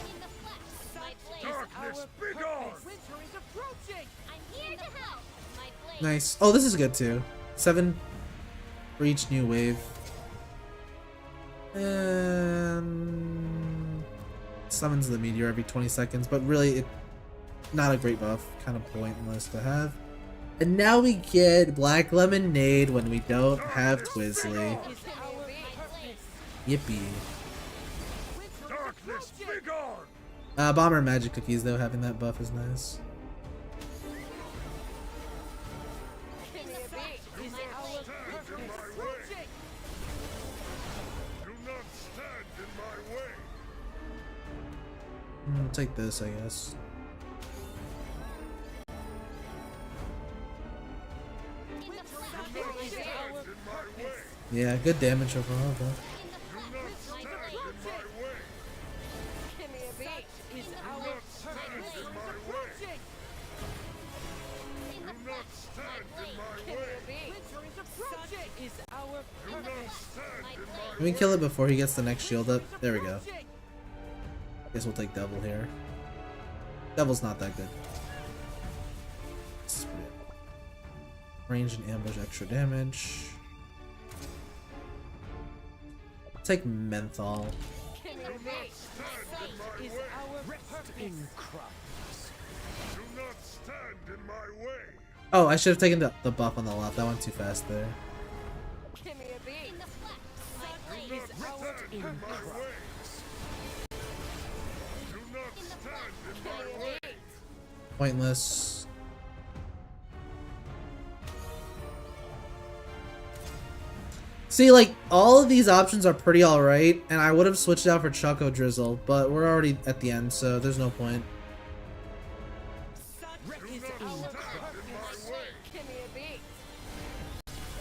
In the flesh, my blade! Darkness, be gone! Winter is approaching. I'm here to help! My blade! Nice. Oh, this is good too. 7 for each new wave. Summons the meteor every 20 seconds, but really, not a great buff. Kind of pointless to have. And now we get Black Lemonade when we don't have Twizzly. Yippee. Darkness, be gone! Bomber Magic Cookies, though, having that buff is nice. In the flesh, Do my not blade! stand in my way! Do not stand in my way! Take this, I guess. In the flesh, Do not stand in my way! Yeah, good damage overall, though. in the Do flesh, not my stand blade! in my way! Give me a beat. Is Do our not stand in my way! In the Do not flesh, stand my in blade! my way! Winter is approaching. Such is our Do not purpose. stand in my Can we way! kill it before he gets the next shield up? There we go. Guess we'll take Devil here. Devil's not that good. This is pretty good. Range and ambush, extra damage. Take Menthol. Give me a beat. Such is our purpose. In crumbs. Do not stand in my way! Oh, I should have taken the buff on the left. That went too fast there. Give me a beat. In the flesh, my Such blade! is our Stand in my way! Do not stand in my way! Pointless. See, like, all of these options are pretty alright, and I would have switched out for Choco Drizzle, but we're already at the end, so there's no point. Such is our purpose.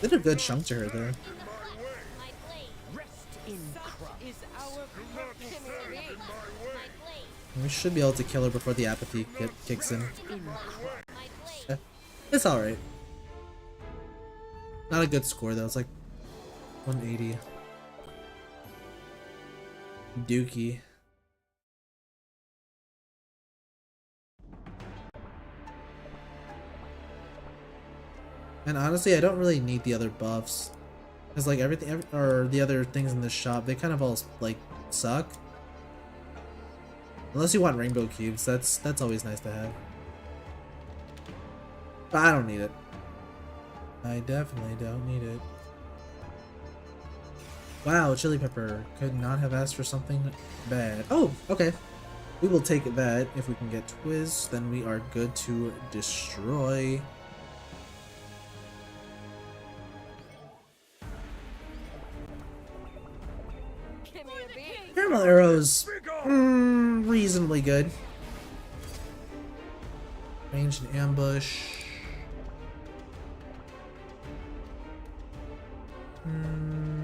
Did a good chunk to her there. Rest in crumbs. Is our purpose. We should be able to kill her before the apathy kicks in. Yeah, it's alright. Not a good score though, it's like 180. Dookie. And honestly, I don't really need the other buffs. Because like everything, or the other things in this shop, they kind of all like suck. Unless you want rainbow cubes, that's always nice to have. But I don't need it. I definitely don't need it. Wow, Chili Pepper could not have asked for something bad. Oh, okay. We will take that. If we can get Twiz, then we are good to destroy. Caramel arrows, reasonably good. Range and ambush.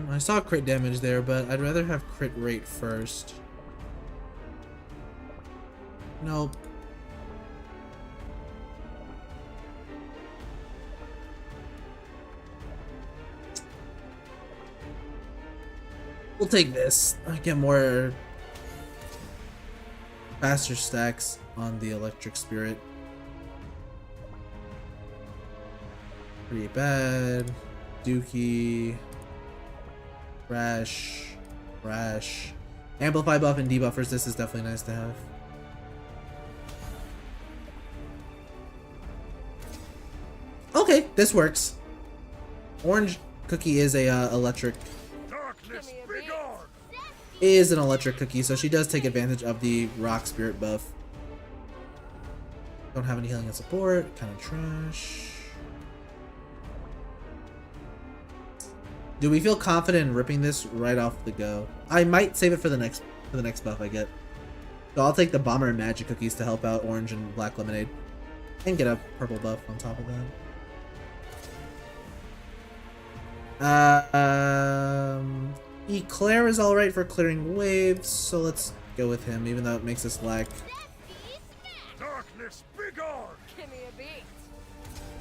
I saw crit damage there, but I'd rather have crit rate first. Nope. We'll take this. I get more faster stacks on the electric spirit. Pretty bad. Dookie. Rash. Rash. Amplify buff and debuffers. This is definitely nice to have. Okay, this works. Orange cookie is a electric. Is an electric cookie, so she does take advantage of the rock spirit buff. Don't have any healing and support. Kind of trash. Do we feel confident in ripping this right off the go? I might save it for the next buff I get. So I'll take the bomber and magic cookies to help out orange and black lemonade, and get a purple buff on top of that. Eclair is alright for clearing waves, so let's go with him, even though it makes us lack. Darkness, begone! Give me a beat.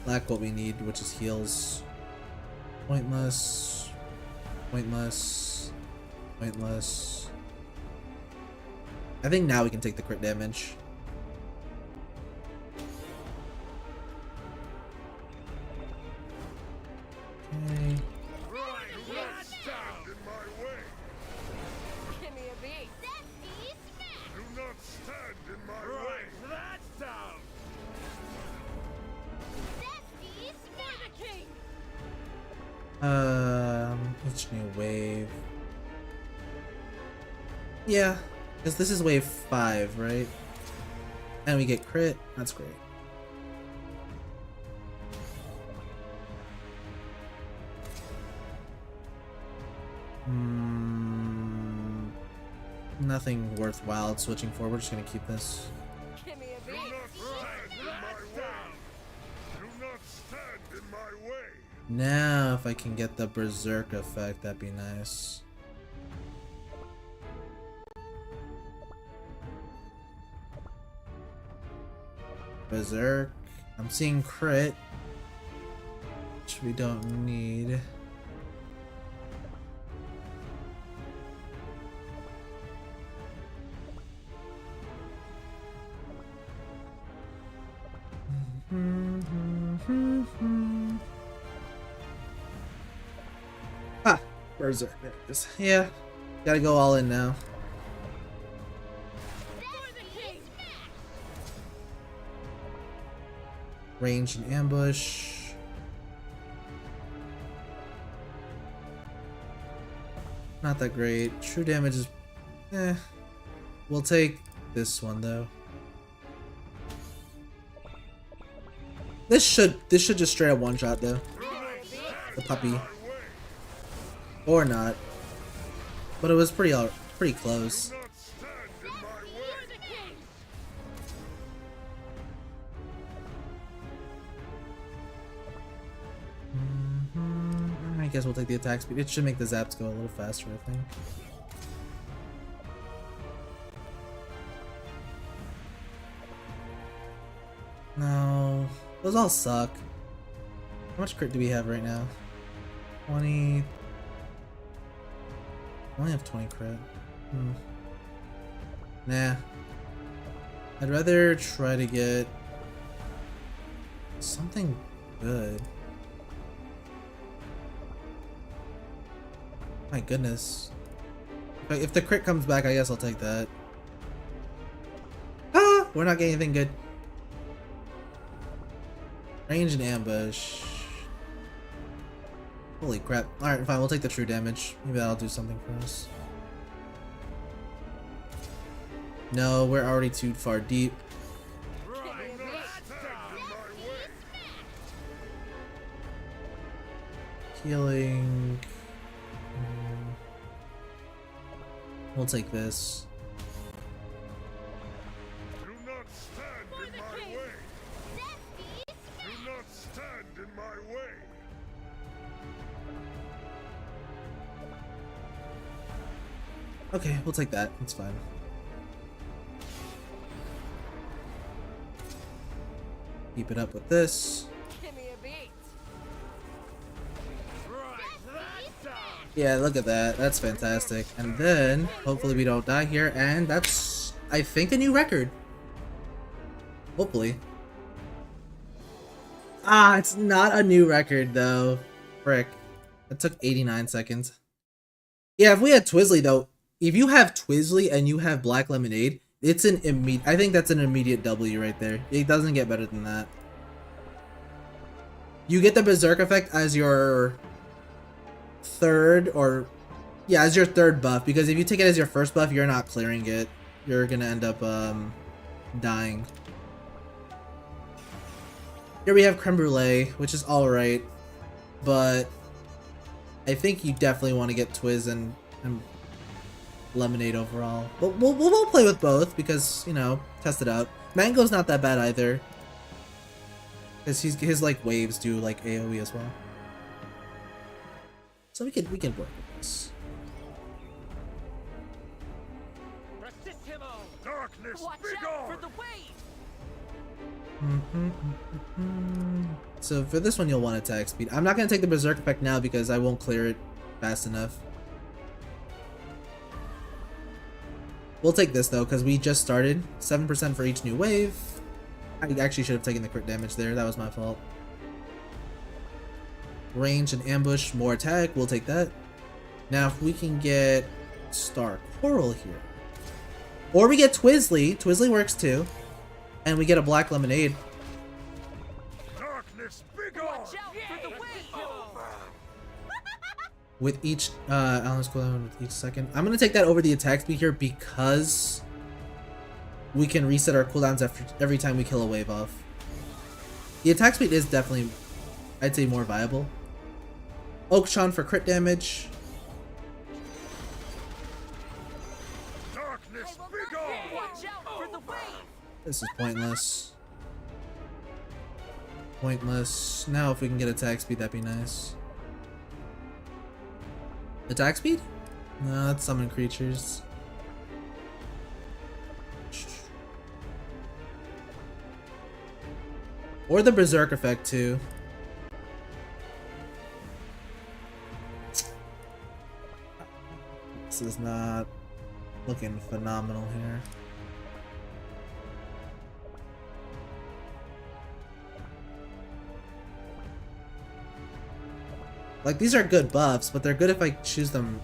Lack what we need, which is heals. Pointless. Pointless. Pointless. I think now we can take the crit damage. Okay. Each new wave. Yeah, because this is wave 5, right? And we get crit. That's great. Nothing worthwhile switching for. We're just gonna keep this. Give me a beat. Do not stand in my way. Now, if I can get the berserk effect, that'd be nice. Berserk. I'm seeing crit, which we don't need. Ah, berserk. There it is. Yeah, gotta go all in now. Range and ambush. Not that great. True damage is We'll take this one though. This should just straight up one shot though. The puppy. Or not. But it was pretty close. guess we'll take the attack speed. It should make the zaps go a little faster, I think. No, those all suck. How much crit do we have right now? 20. I only have 20 crit. Nah. I'd rather try to get something good. My goodness. If the crit comes back, I guess I'll take that. Ah! We're not getting anything good. Range and ambush. Holy crap. Alright, fine, we'll take the true damage. Maybe that'll do something for us. No, we're already too far deep. Healing. We'll take this. Do not stand in my way. Do not stand in my way. Okay, we'll take that. That's fine. Keep it up with this. Give me a beat. Yeah, look at that. That's fantastic. And then, hopefully we don't die here. And that's, I think, a new record. Hopefully. Ah, it's not a new record, though. Frick. It took 89 seconds. Yeah, if we had Twizzly, though, if you have Twizzly and you have Black Lemonade, it's an immediate, I think that's an immediate W right there. It doesn't get better than that. You get the Berserk effect as your third, or yeah, as your third buff, because if you take it as your first buff, you're not clearing it. You're gonna end up dying. Here we have Creme Brulee, which is alright, but I think you definitely want to get Twiz and Lemonade overall. But we'll play with both because, you know, test it out. Mango's not that bad either, because his like waves do like AoE as well. So we can work with this. Darkness, Watch be out for gone! the wave! So for this one, you'll want attack speed. I'm not gonna take the Berserk effect now because I won't clear it fast enough. We'll take this though, because we just started. 7% for each new wave. I actually should have taken the crit damage there. That was my fault. Range and ambush, more attack. We'll take that. Now, if we can get Star Coral here, or we get Twizzly. Twizzly works too, and we get a Black Lemonade. Darkness, be gone! Watch out for the wave! With each Alan's cooldown with each second. I'm gonna take that over the attack speed here because we can reset our cooldowns after every time we kill a wave off. The attack speed is definitely, I'd say, more viable. Oakshon for crit damage. Darkness, be gone! Watch out for the wave! This is pointless. Pointless. Now if we can get attack speed, that'd be nice. Attack speed? No, that's summon creatures. Or the Berserk effect too. This is not looking phenomenal here. Like, these are good buffs, but they're good if I choose them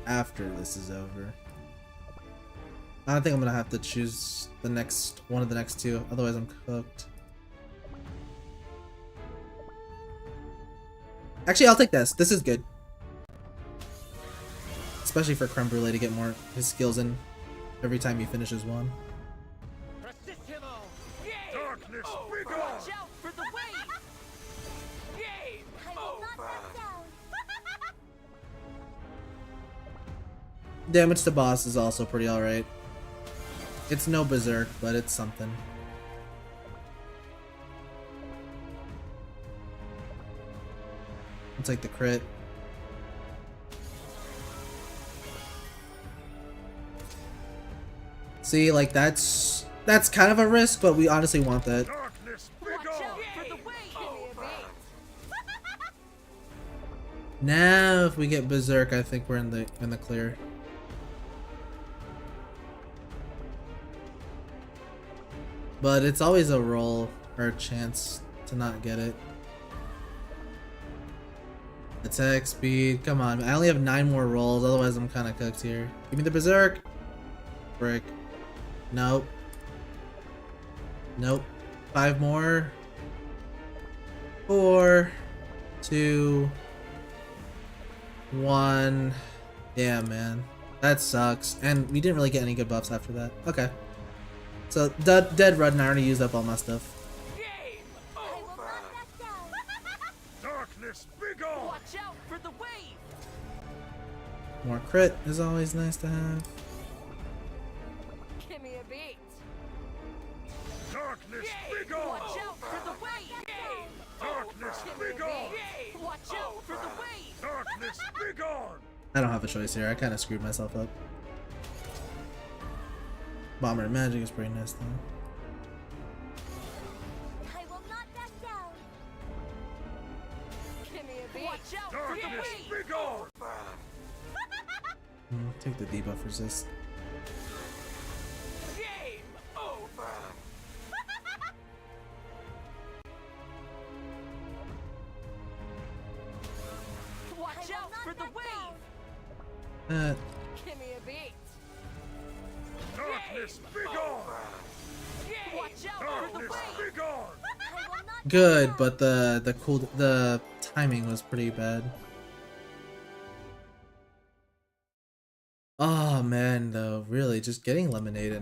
after this is over. I don't think I'm gonna have to choose the next one of the next two, otherwise I'm cooked. Actually, I'll take this. This is good. Especially for Creme Brulee to get more his skills in every time he finishes one. Darkness, be gone! Watch out for the wave! Game over! Damage to boss is also pretty alright. It's no Berserk, but it's something. I'll take the crit. See, like that's kind of a risk, but we honestly want that. Darkness, be Watch gone! out for the wave! Now, if we get Berserk, I think we're in the clear. But it's always a roll or a chance to not get it. Attack speed, come on. I only have 9 more rolls, otherwise I'm kind of cooked here. Give me the Berserk. Frick. Nope. Nope. 5 more. 4, 2, 1. Damn, man. That sucks. And we didn't really get any good buffs after that. Okay. So, dead run, I already used up all my stuff. Darkness, be gone! Watch out for the wave! More crit is always nice to have. Give me a beat! Darkness, be gone! Watch out for the wave! Darkness, be gone! Watch out for the wave! Darkness, be gone! I don't have a choice here. I kind of screwed myself up. Bomber and magic is pretty nice though. I will not back down. Give me a beat! Watch out for the Darkness, wave! be gone! Take the debuff resist. Game over! Watch out for the wave! Give me a beat! Darkness, be gone! Watch out for the Darkness, wave! be gone! Good, but the timing was pretty bad. Oh man, though, really, just getting lemonade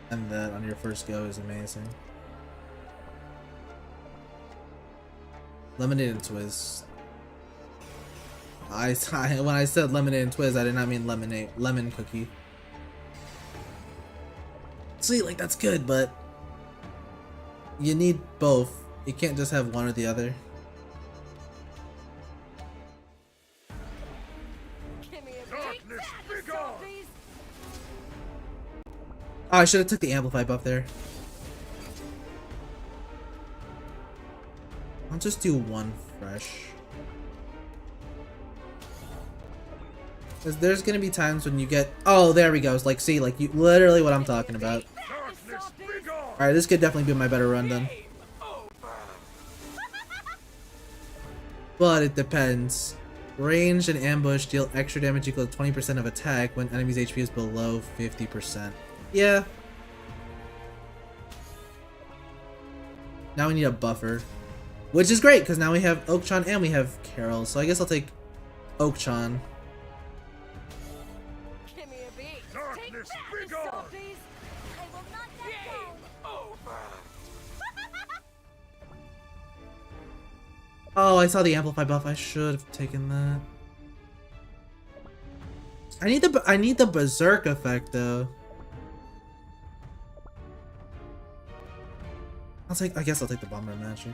and that on your first go is amazing. Lemonade and Twist. When I said lemonade and Twist, I did not mean lemon cookie. See, like that's good, but you need both. You can't just have one or the other. Give me a Darkness, be gone! Oh, I should have took the amplify buff there. I'll just do one fresh. Because there's gonna be times when you get. Oh, there we go. It's like, see, like you literally what I'm talking about. Darkness, be gone! Alright, this could definitely be my better run then. But it depends. Range and ambush deal extra damage equal to 20% of attack when enemy's HP is below 50%. Yeah. Now we need a buffer. Which is great, because now we have Oak-chan and we have Carol. So I guess I'll take Oak-chan. Give me a beat! Darkness, be gone! I will not back down. Oh, I saw the amplify buff. I should have taken that. I need the berserk effect though. I guess I'll take the bomber magic.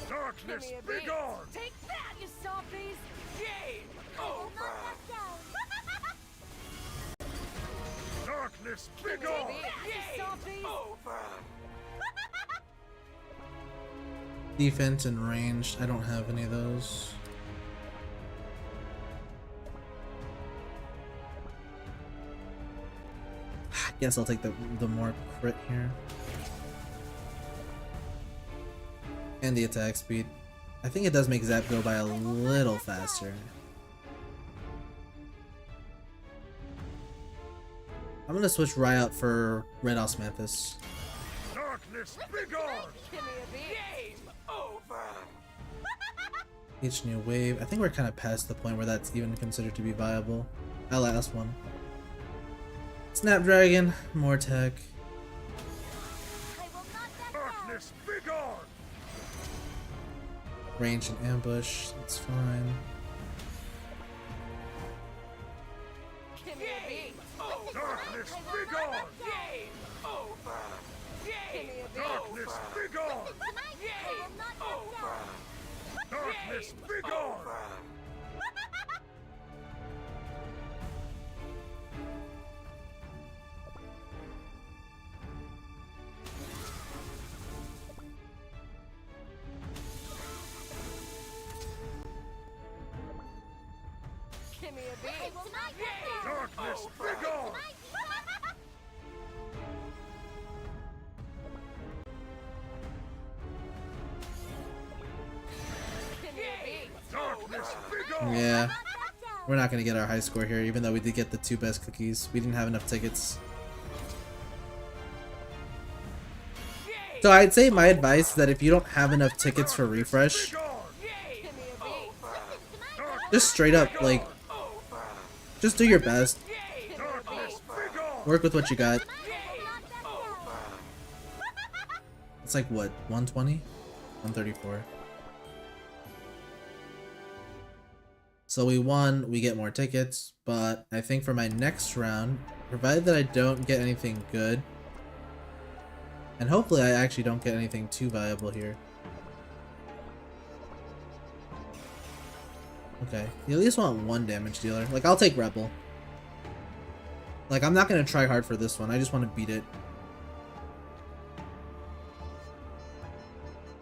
Darkness, Give me a be beat! gone! Take that, you softies! Game I will over! not back down. Darkness, be Give me a gone! beat! You softies! Over! Defense and ranged. I don't have any of those. Guess I'll take the more crit here. And the attack speed. I think it does make Zap go by a little faster. I'm gonna switch Riot for Red Osmanthus. Darkness, be gone! Give me a beat! Game over! Each new wave. I think we're kind of past the point where that's even considered to be viable. That last one. Snapdragon, more tech. I will not back down. Darkness, be gone! Range and ambush, that's fine. Give me a beat! Darkness, be gone! Game over! Give me a beat! Darkness, be gone! I will not back down. Darkness, Darkness, begone! Give me a beat. Darkness, begone! Give me a beat. Darkness, begone! Yeah. We're not gonna get our high score here, even though we did get the 2 best cookies. We didn't have enough tickets. So I'd say my advice is that if you don't have enough tickets for refresh, Give me a beat. just straight up, like, just do your best. Darkness, begone! Work with what you got. It's like, what, 120? 134. So we won, we get more tickets, but I think for my next round, provided that I don't get anything good, and hopefully I actually don't get anything too valuable here. Okay, you at least want 1 damage dealer. Like, I'll take Rebel. Like, I'm not gonna try hard for this one, I just want to beat it.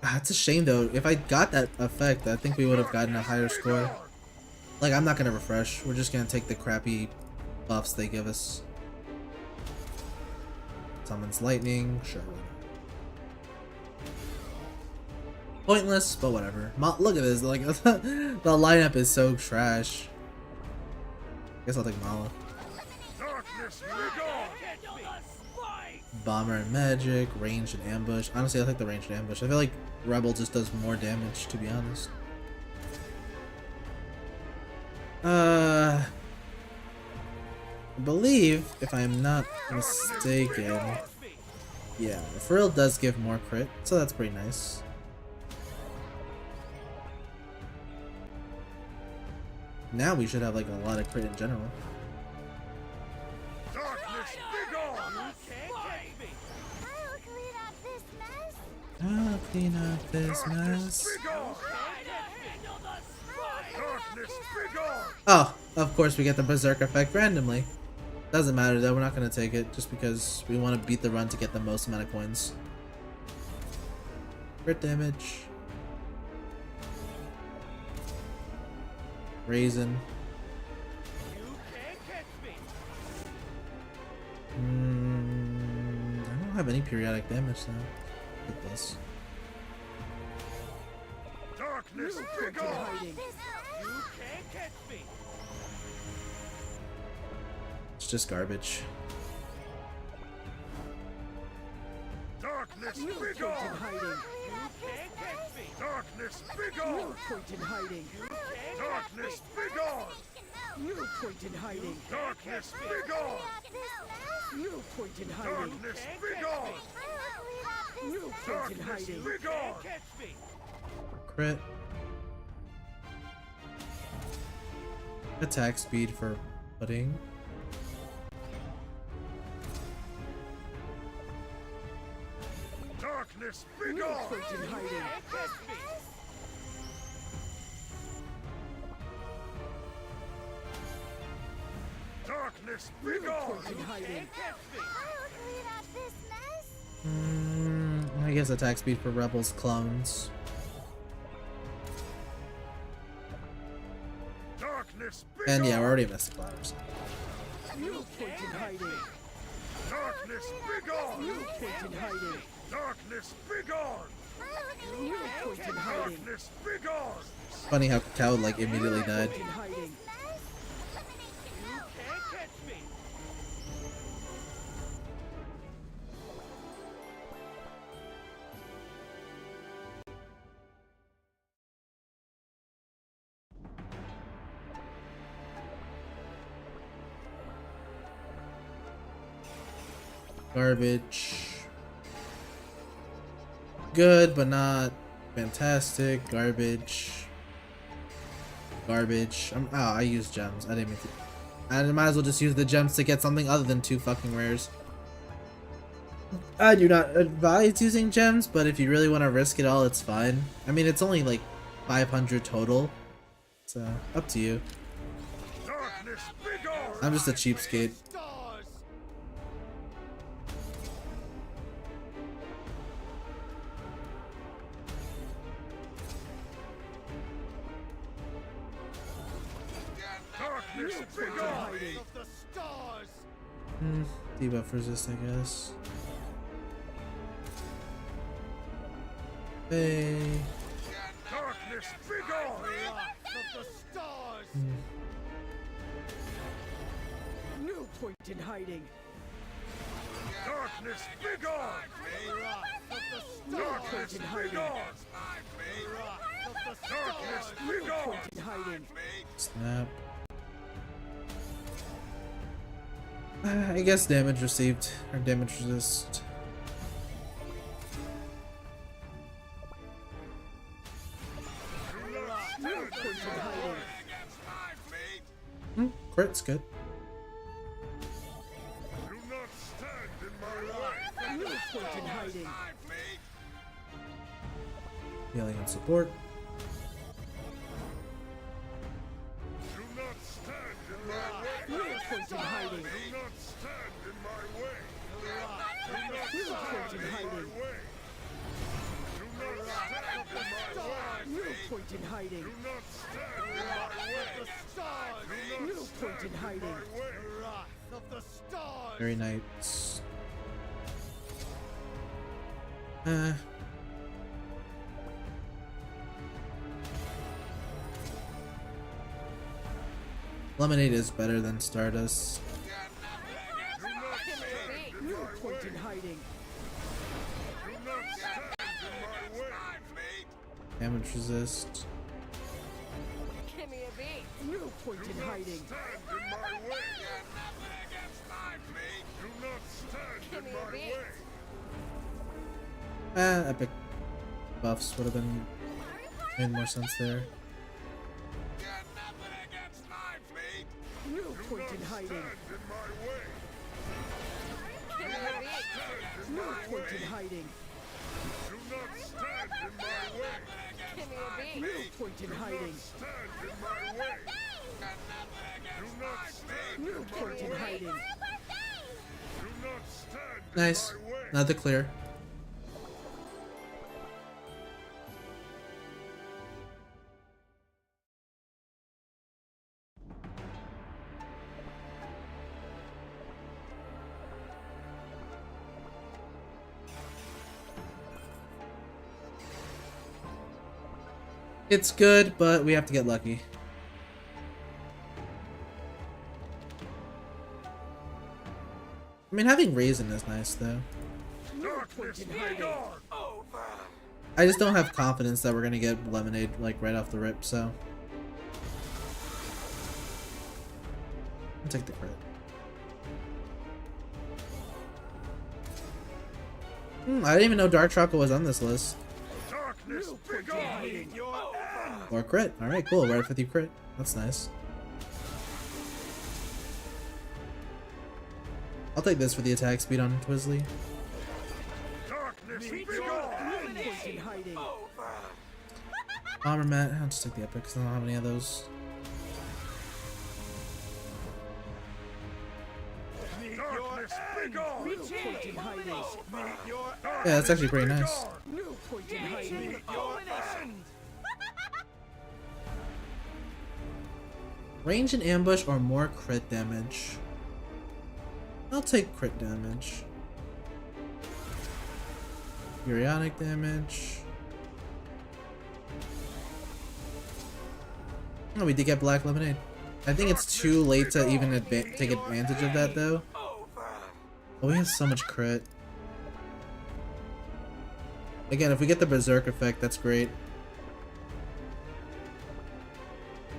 Ah, it's a shame though, if I got that effect, I think we would have gotten a higher score. Like, I'm not gonna refresh, we're just gonna take the crappy buffs they give us. Summons lightning, sure. Pointless, but whatever. Look at this, like, the lineup is so trash. Guess I'll take Mala. Darkness, begone! Bomber and magic, range and ambush. Honestly, I like the range and ambush. I feel like Rebel just does more damage, to be honest. I believe, if I'm not mistaken, yeah, Frill does give more crit, so that's pretty nice. Now we should have like a lot of crit in general. Darkness, begone! I'll clean up this mess. Begone! Darkness, begone! Oh, of course we get the Berserk effect randomly. Doesn't matter though, we're not gonna take it just because we want to beat the run to get the most amount of coins. Crit damage. Raisin. I don't have any periodic damage now. With this. Darkness, begone! It's just garbage. Darkness, begone! Darkness, begone! Darkness, begone! Darkness, begone! Darkness, begone! Darkness, begone! Crit. Attack speed for pudding. Darkness, begone! Darkness, begone! I guess attack speed for Rebels clones. Darkness, And yeah, begone! we're already missed the platters. Darkness, begone! Darkness, begone! Darkness, begone! Funny how Cacao like immediately died. Garbage. Good, but not fantastic. Garbage. Garbage. Oh, I used gems. I didn't mean to. I might as well just use the gems to get something other than 2 fucking rares. I do not advise using gems, but if you really want to risk it all, it's fine. I mean, it's only like 500 total. So up to you. Darkness, begone! I'm just a cheapskate. Stars! Darkness, begone! Of the stars! Debuff resist, I guess. Hey. Darkness, begone! Of the stars! No point in hiding. Darkness, begone! Of the Darkness, stars! hiding. Begone! Of the darkness, begone! Point in hiding. Snap. I guess damage received or damage resist. No point in hiding. Crit's good. Do not stand in my way! No point in hiding. Healing and support. Do not stand in my way! No point in hiding. Do not stand in my way! No point in hiding. Do not stand in my way! No point in hiding. Do not stand in my way! The stars! No point in hiding. The wrath of the stars! Very nice. Lemonade is better than Stardust. No point in hiding. Damage resist. Give me a beat. No point in hiding. Give me a beat. Epic buffs would have been made more sense there. No point in hiding. Give me a beat. No point in hiding. Give me a beat. No point in hiding. No point in hiding. Nice. Another clear. It's good, but we have to get lucky. I mean, having Raisin is nice, though. No point in hiding. I just don't have confidence that we're gonna get Lemonade, like, right off the rip, so... I'll take the crit. I didn't even know Dark Chocolate was on this list. Darkness, begone! Or crit. Alright, cool. Right with you crit. That's nice. I'll take this for the attack speed on Twizzly. Darkness, No begone! point in hiding. Armor mat. I'll just take the epic because I don't have any of those. Darkness, begone! No point in hiding. Yeah, that's actually pretty nice. No point in hiding. Range and ambush or more crit damage. I'll take crit damage. Urionic damage. Oh, we did get Black Lemonade. I think it's too late to even take advantage of that, though. Oh, we have so much crit. Again, if we get the Berserk effect, that's great.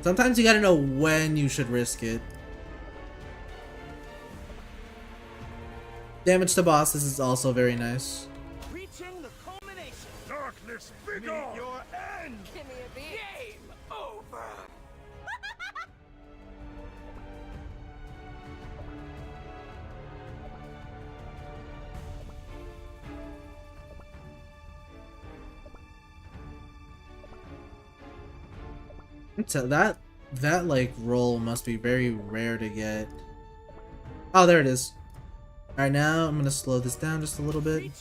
Sometimes you gotta know when you should risk it. Damage to bosses is also very nice. Reaching the culmination. Darkness, begone! Your end! Give me a beat. Game over. So that like roll must be very rare to get. Oh, there it is. Alright, now I'm gonna slow this down just a little bit.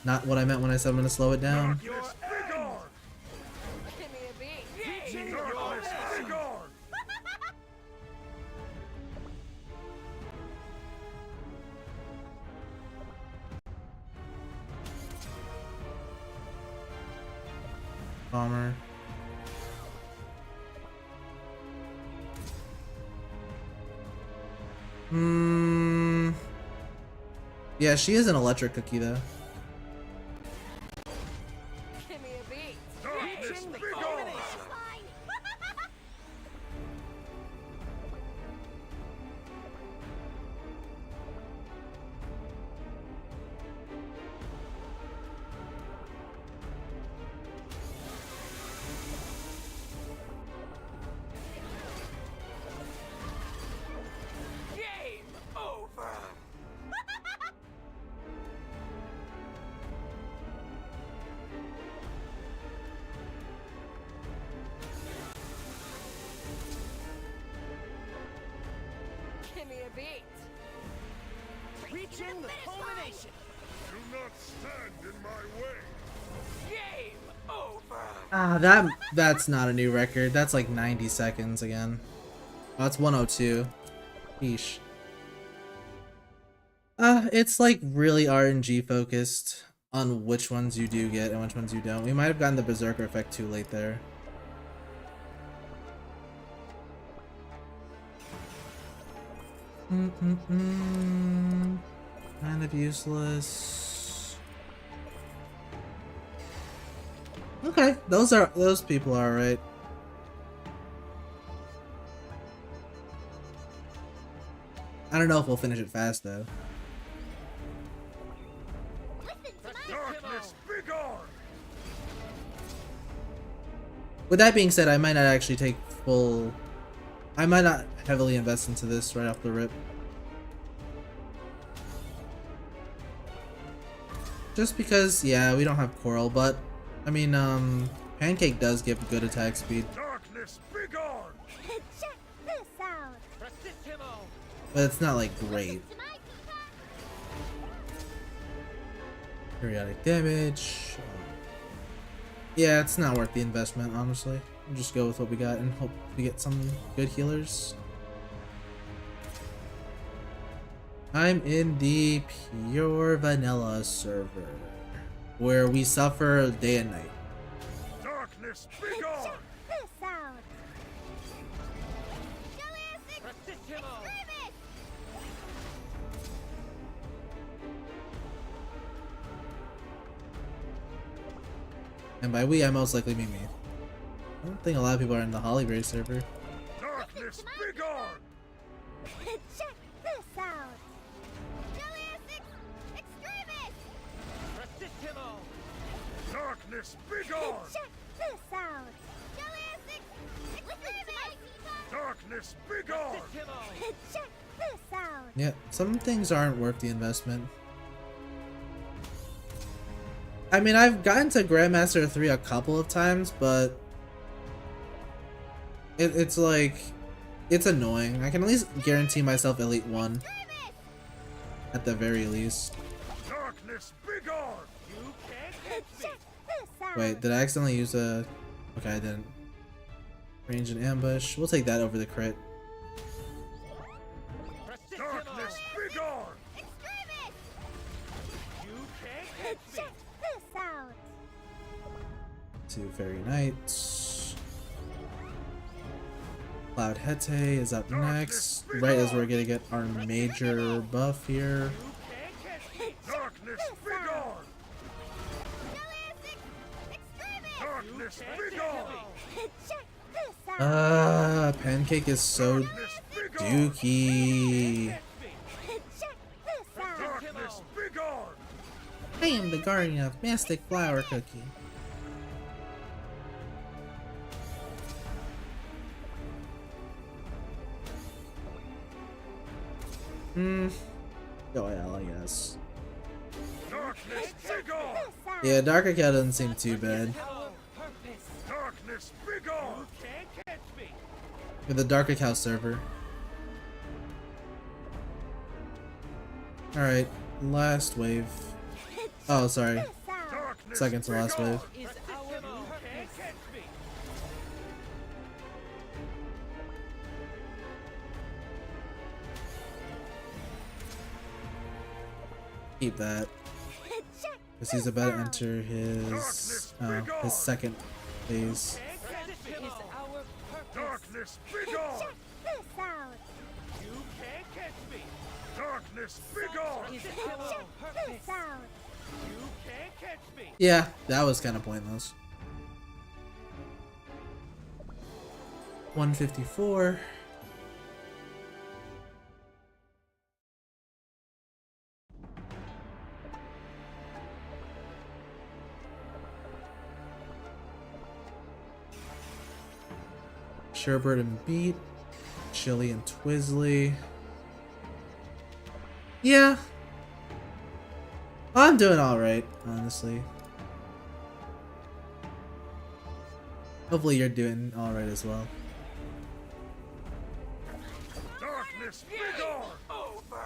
Not what I meant when I said I'm gonna slow it down. Bomber. Yeah, she is an electric cookie though. Give me a beat. Darkness, be gone! Game over. Give me a beat. Reaching the culmination. Do not stand in my way! Game over. Ah, that's not a new record. That's like 90 seconds again. Oh, it's 102. Yeesh. It's like really RNG focused on which ones you do get and which ones you don't. We might have gotten the Berserker effect too late there. Kind of useless. Okay, those people are alright. I don't know if we'll finish it fast though. Darkness, be gone! With that being said, I might not actually take full... I might not heavily invest into this right off the rip. Just because, yeah, we don't have Coral, but, I mean, Pancake does give good attack speed. Darkness, be gone! Check this out. But it's not, like, great. Periodic damage. Yeah, it's not worth the investment, honestly. We'll just go with what we got and hope we get some good healers. I'm in the pure vanilla server, where we suffer day and night. Darkness, be gone! Check this out. And by we, I most likely mean me. I don't think a lot of people are in the Hollyberry server. Darkness, be gone! Check this out. Darkness, be gone! Check this out. Darkness, be gone! Check this out. Yeah, some things aren't worth the investment. I mean, I've gotten to Grandmaster 3 a couple of times, but it's like, it's annoying. I can at least guarantee myself Elite 1. At the very least. Darkness, be gone! Check this out. Wait, did I accidentally use a... Okay, I didn't. Range and ambush. We'll take that over the crit. Darkness, be gone! Check this out. 2 Fairy Knights. Cloud Hete is up next, right as we're gonna get our major buff here. Darkness, be gone! Darkness, be gone! Check this out. Pancake is so Darkness, be gone! dookie. Check this out. Darkness, be gone! I am the guardian of Mystic Flower Cookie. Go L, I guess. Darkness, be gone! Yeah, Dark Cacao doesn't seem too bad. Darkness, Darkness, be gone! You can't catch me! With the Dark Cacao server. Alright, last wave. Oh, sorry. Darkness, Second to last wave. Is our can't catch me! Keep that. Because he's about to enter his second phase. Darkness, be gone! Check this out. You can't catch me! Darkness, be gone! is Check our this out. You can't catch me! Yeah, that was kind of pointless. 154. Sherbert and Beat, Chili and Twizzly. Yeah. I'm doing alright, honestly. Hopefully you're doing alright as well. Darkness, be gone! Over!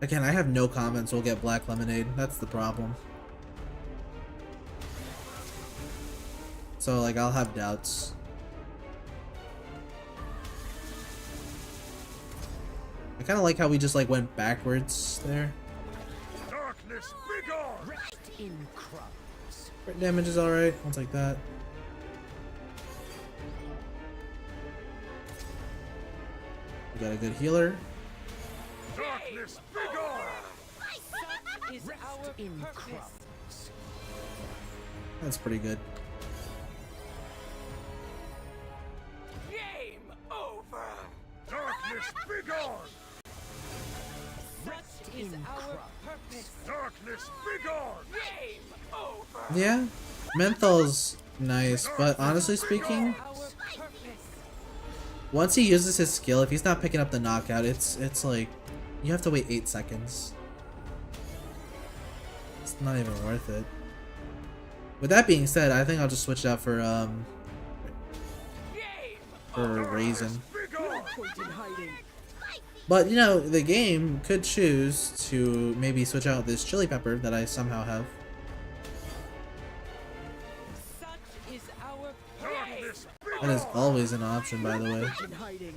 Again, I have no comments, we'll get black lemonade. That's the problem. So, like, I'll have doubts. I kind of like how we just, like, went backwards there. Darkness, be gone! Rest in crumbs. Crit damage is alright, I'll take that. We got a good healer. Darkness, be gone! is our In purpose. crumbs. That's pretty good. Game over! Darkness, be gone! Such is our purpose. Darkness, be gone! Game over! Yeah, Menthol's nice, but honestly speaking, Our purpose. once he uses his skill, if he's not picking up the knockout, it's like you have to wait 8 seconds. It's not even worth it. With that being said, I think I'll just switch it out for Raisin. Be gone! Point in hiding. But you know, the game could choose to maybe switch out this chili pepper that I somehow have. Such is our Darkness, be That is always an option, by the way. purpose in hiding.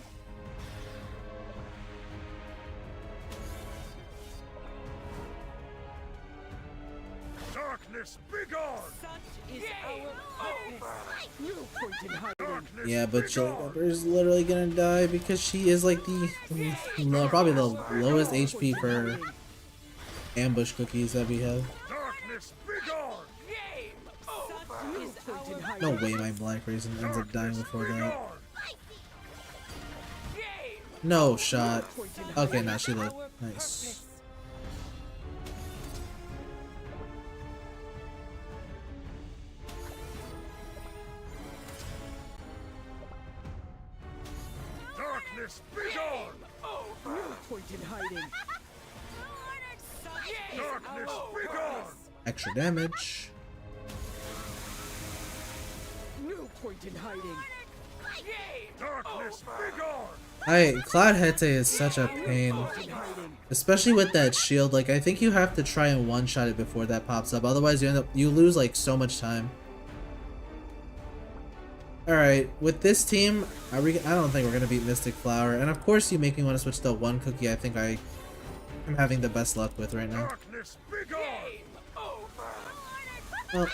Darkness, be gone! Such is our purpose. No point in hiding. Darkness, Yeah, but be chili gone! pepper is literally gonna die because she is like the probably the lowest HP for ambush cookies that we have. Darkness, be gone! Game over! Is our No way my black raisin ends up dying before Be that. gone! Game No shot. point in Okay, hiding. now she lived. Our Nice. purpose. Darkness, be gone! Over! Point in hiding. Such is Darkness, our be purpose. gone! Extra damage. No point in hiding. Darkness, be gone! Cloud Hete is such a pain. In hiding. Especially with that shield, like I think you have to try and one-shot it before that pops up. Otherwise you lose like so much time. Alright, with this team, I don't think we're gonna beat Mystic Flower, and of course you make me want to switch to one cookie I think I am having the best luck with right now. Darkness, be gone! Well,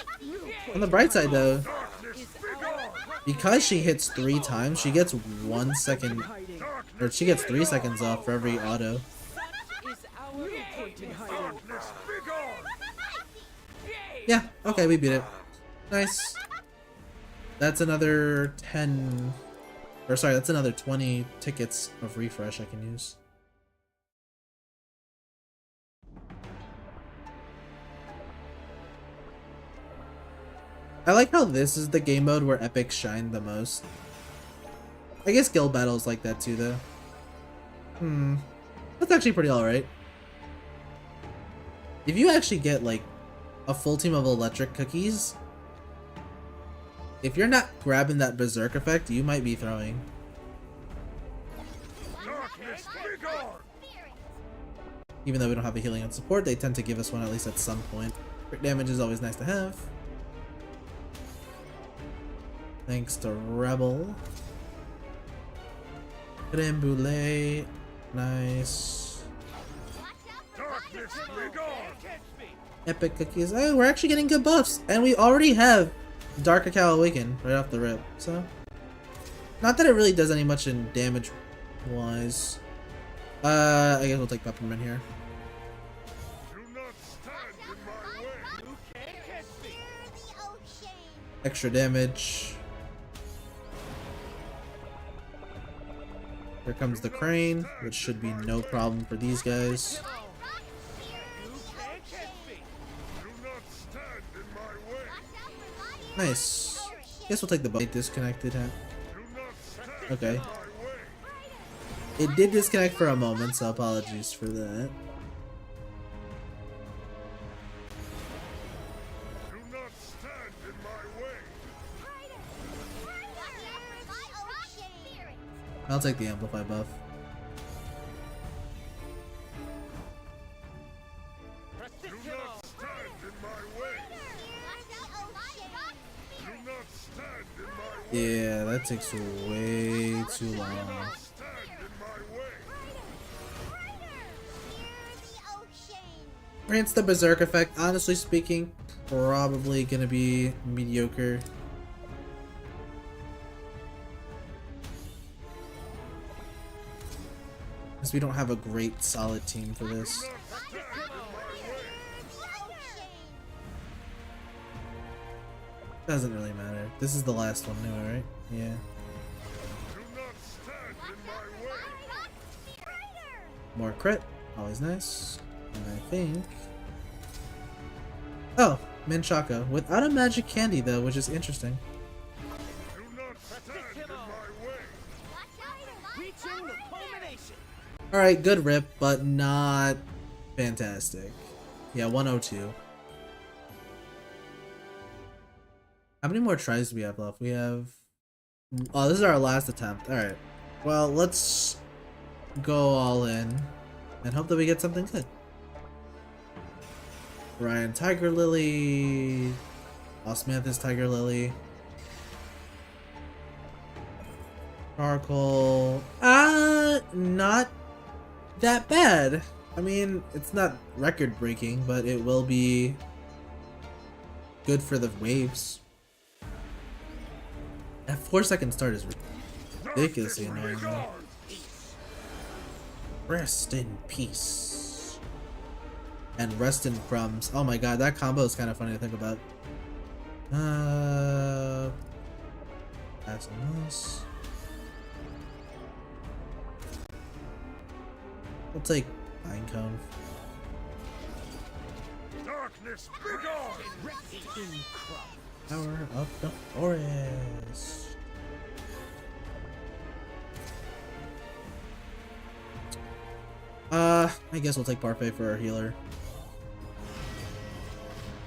on the bright side though, Darkness, be gone! because she hits 3 times, she gets 1 second, Hiding. or she gets 3 seconds off for every auto. Such is our point in hiding. Darkness, be gone! Yeah, okay, we beat it. Nice. That's another 10, or sorry, that's another 20 tickets of refresh I can use. I like how this is the game mode where epics shine the most. I guess guild battles like that too though. That's actually pretty alright. If you actually get like a full team of electric cookies, If you're not grabbing that berserk effect, you might be throwing. Darkness, begone! Even though we don't have a healing and support, they tend to give us one at least at some point. Crit damage is always nice to have. Thanks to Rebel. Creme brulee. Nice. Darkness, begone! Epic cookies. Oh, we're actually getting good buffs. And we already have Dark Cacao Awaken right off the rip. So, not that it really does any much in damage wise. I guess we'll take Peppermint here. Do not stand in my way! You can't catch me! The ocean. Extra damage. Here comes the crane, which should be no problem for these guys. You can't catch me! Do not stand in my way! Nice. Guess we'll take the bug. It disconnected, huh? Do not stand Okay. in my way! It did disconnect for a moment, so apologies for that. Do not stand in my way! I'll take the Amplify buff. Do not stand in my way! Do not stand in my way! Yeah, that takes way too long. Stand in my way! Grants the Berserk effect, honestly speaking, probably gonna be mediocre. Because we don't have a great solid team for this. Doesn't really matter. This is the last one anyway, right? Yeah. Do not stand in my way! More crit. Always nice. And I think... Oh! Menchaca. Without a magic candy though, which is interesting. Do not stand in my way! Reaching the culmination. Alright, good rip, but not fantastic. Yeah, 102. How many more tries do we have left? We have... Oh, this is our last attempt. Alright. Well, let's go all in and hope that we get something good. Ryan Tiger Lily. Osmanthus Tiger Lily. Charcoal. Not that bad. I mean, it's not record breaking, but it will be good for the waves. That 4-second start is ridiculously annoying though. Rest in peace. And rest in crumbs. Oh my god, that combo is kind of funny to think about. Pass on this. We'll take Pine Cone. Darkness, begone! Power of the Forest. I guess we'll take Parfait for our healer.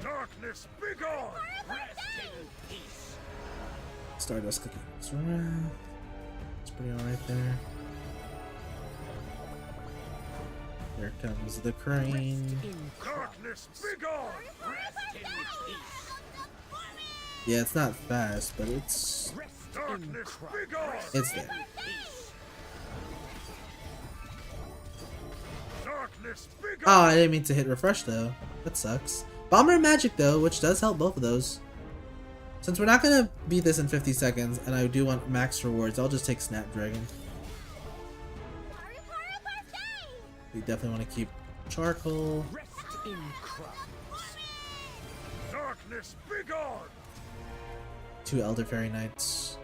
Darkness, begone! Rest in peace! Stardust Cookie. It's pretty alright there. Here comes the crane. Darkness, begone! Rest in peace! Yeah, it's not fast, but it's Darkness, begone! it's there. Darkness, begone! Oh, I didn't mean to hit refresh though. That sucks. Bomber and Magic though, which does help both of those. Since we're not gonna beat this in 50 seconds, and I do want max rewards, I'll just take Snapdragon. We definitely want to keep Charcoal. Darkness, begone! 2 Elder Fairy Knights.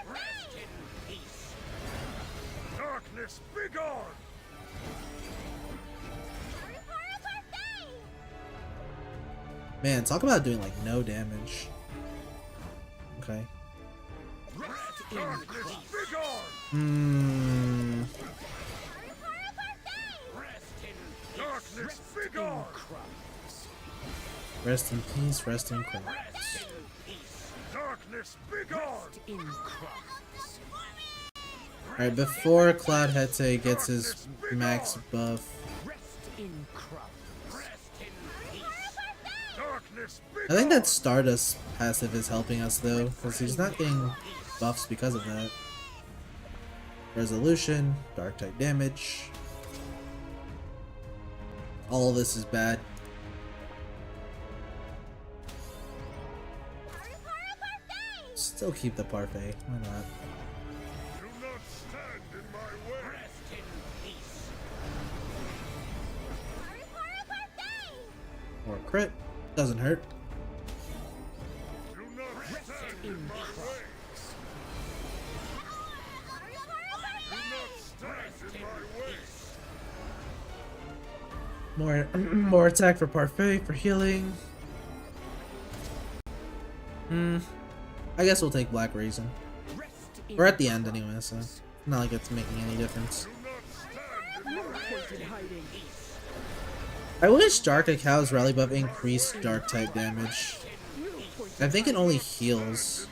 Rest in peace! Darkness, begone! Man, talk about doing like no damage. Okay. Darkness, begone! Darkness, begone! Rest in peace, rest in crumbs. Darkness, begone! Alright, before Cloud Hete gets his max buff, I think that Stardust passive is helping us though, because he's not getting buffs because of that. Resolution, dark type damage. All of this is bad. Still keep the parfait, why not? Do not stand in my way! Rest in peace! Or crit, doesn't hurt. Do not stand in my way! Do not stand in my way! More attack for parfait for healing. I guess we'll take Black Raisin. We're at the end anyway, so not like it's making any difference. I wish Dark Cacao's rally buff increased dark type damage. I think it only heals.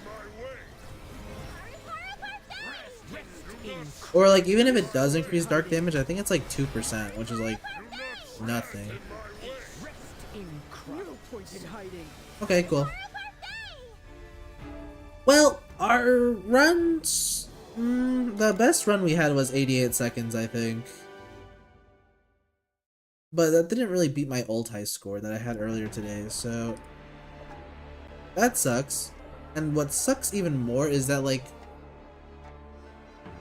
Or like even if it does increase dark damage, I think it's like 2%, which is like nothing. Okay, cool. Well, our runs... the best run we had was 88 seconds, I think. But that didn't really beat my old high score that I had earlier today, so... that sucks. And what sucks even more is that, like...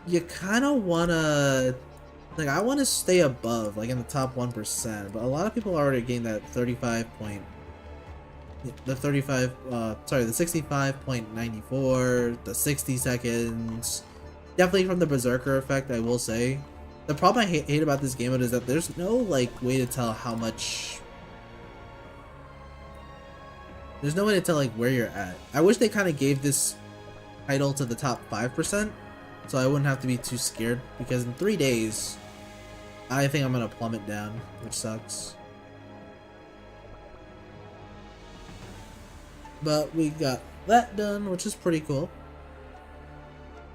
you kinda wanna... like, I wanna stay above, like in the top 1%, but a lot of people are already getting that 35 point... the 65.94, the 60 seconds. Definitely from the Berserker effect, I will say. The problem I hate about this game mode is that there's no, like, way to tell how much... there's no way to tell, like, where you're at. I wish they kind of gave this title to the top 5%, so I wouldn't have to be too scared, because in 3 days, I think I'm gonna plummet down, which sucks. But we got that done, which is pretty cool.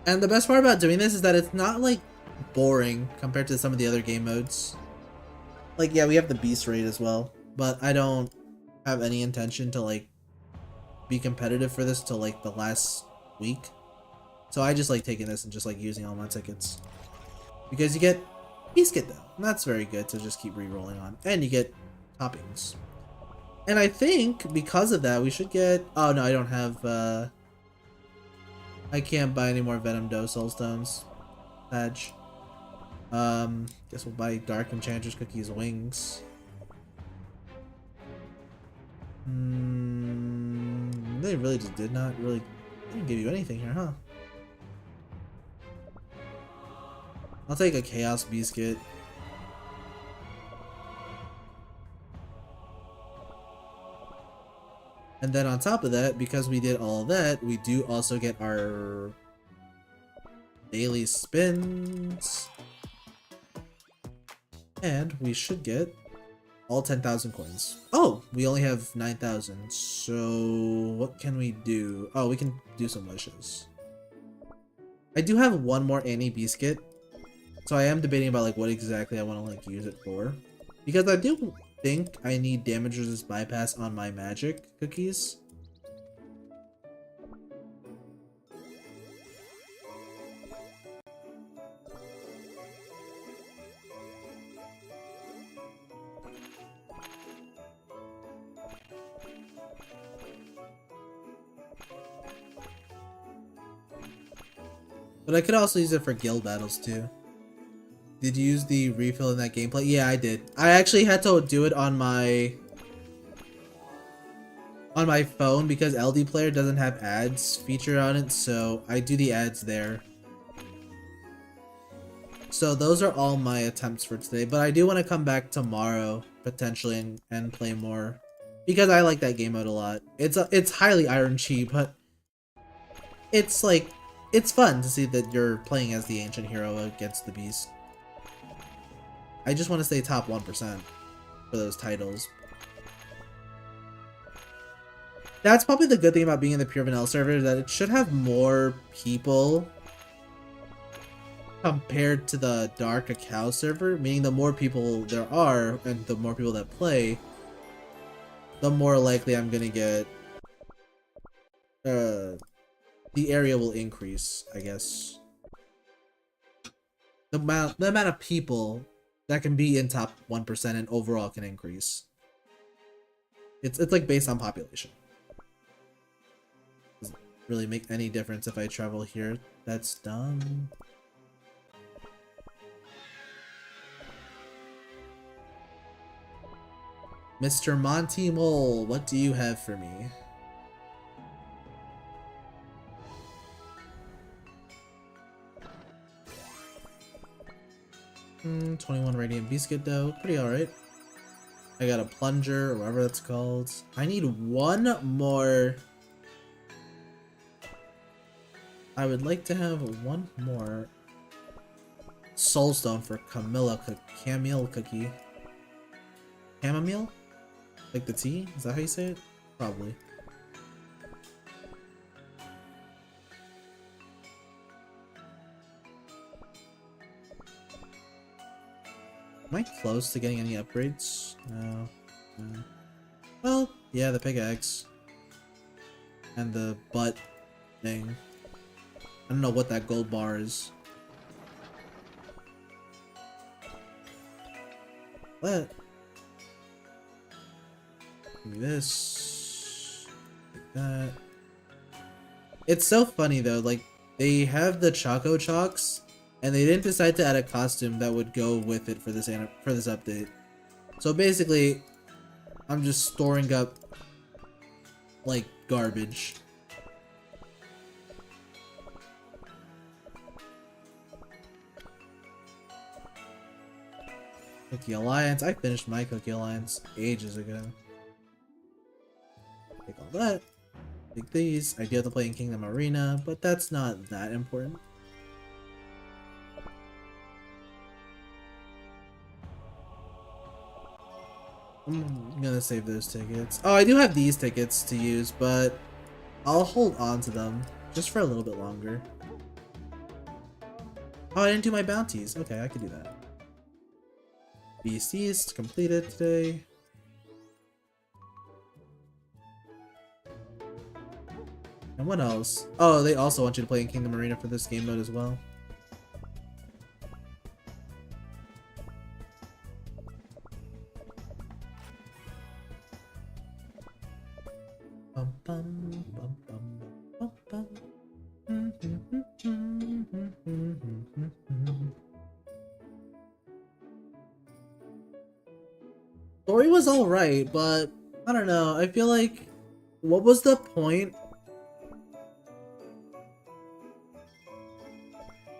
And the best part about doing this is that it's not, like, boring compared to some of the other game modes. Like, yeah, we have the Beast Raid as well, but I don't have any intention to, like, be competitive for this till, like, the last week. So I just like taking this and just, like, using all my tickets. Because you get Beast Kit, though, and that's very good to just keep re-rolling on. And you get toppings. And I think, because of that, we should get... oh, no, I don't have, I can't buy any more Venom Dough Soulstones. Badge. Guess we'll buy Dark Enchantress Cookies Wings. They really just did not really... they didn't give you anything here, huh? I'll take a Chaos Biscuit. And then on top of that, because we did all of that, we do also get our daily spins. And we should get all 10,000 coins. Oh, we only have 9,000. So what can we do? Oh, we can do some wishes. I do have one more Annie Biscuit. So I am debating about like what exactly I want to like use it for. Because I do think I need damage resist bypass on my magic cookies. But I could also use it for guild battles too. Did you use the refill in that gameplay? Yeah, I did. I actually had to do it on my phone because LD Player doesn't have ads featured on it, so I do the ads there. So those are all my attempts for today, but I do want to come back tomorrow potentially and play more because I like that game mode a lot. It's highly Iron Chi, but it's like it's fun to see that you're playing as the ancient hero against the beast. I just want to stay top 1% for those titles. That's probably the good thing about being in the pure vanilla server, is that it should have more people compared to the Dark Cacao server, meaning the more people there are and the more people that play, the more likely I'm gonna get the area will increase, I guess. The amount of people that can be in top 1% and overall can increase. It's like based on population. Doesn't really make any difference if I travel here. That's dumb. Mr. Monty Mole, what do you have for me? Hmm, 21 Radiant Biscuit dough, pretty alright. I got a plunger, or whatever that's called. I need one more. I would like to have one more soulstone for Camille cookie. Chamomile? Like the tea? Is that how you say it? Probably. Am I close to getting any upgrades? No. No. Well, yeah, the pickaxe. And the butt thing. I don't know what that gold bar is. What? Give me this. Like that. It's so funny though, like, they have the Choco Chalks, and they didn't decide to add a costume that would go with it for this update. So basically, I'm just storing up, like, garbage. Cookie Alliance. I finished my Cookie Alliance ages ago. Take all that. Take these. I do have to play in Kingdom Arena, but that's not that important. I'm gonna save those tickets. Oh, I do have these tickets to use, but I'll hold on to them just for a little bit longer. Oh, I didn't do my bounties. Okay, I could do that. Beast-Yeast completed today. And what else? Oh, they also want you to play in Kingdom Arena for this game mode as well. Bum, bum, bum, bum, bum, bum. Story was alright, but I don't know. I feel like, what was the point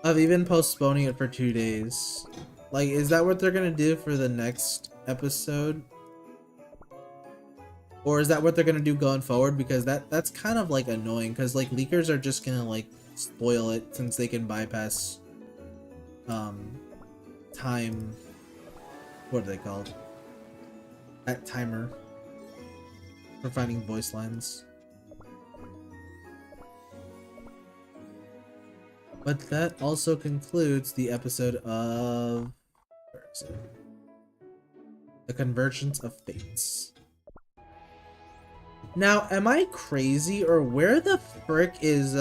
of even postponing it for 2 days? Like, is that what they're gonna do for the next episode? Or is that what they're gonna do going forward? Because that's kind of like annoying, because like leakers are just gonna like spoil it since they can bypass time, what are they called? That timer for finding voice lines. But that also concludes the episode of, where is it? The Convergence of Fates. Now, am I crazy, or where the frick is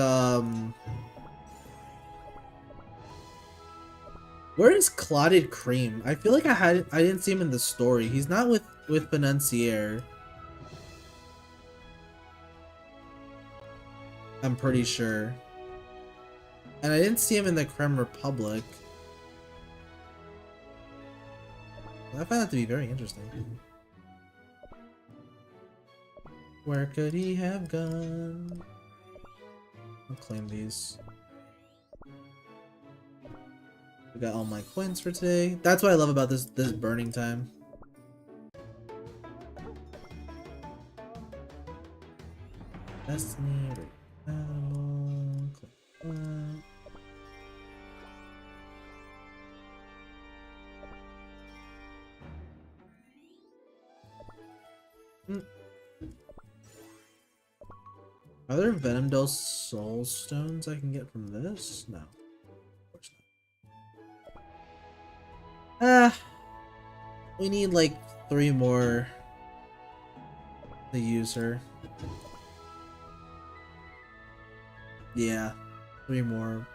where is Clotted Cream? I feel like I didn't see him in the story. He's not with Financier. I'm pretty sure. And I didn't see him in the Creme Republic. I find that to be very interesting. Where could he have gone? I'll claim these. I got all my coins for today. That's what I love about this burning time. Destiny, animal, click that. Are there Venom Dose Soul Stones I can get from this? No. Of course not. We need like 3 more to use her. Yeah, 3 more.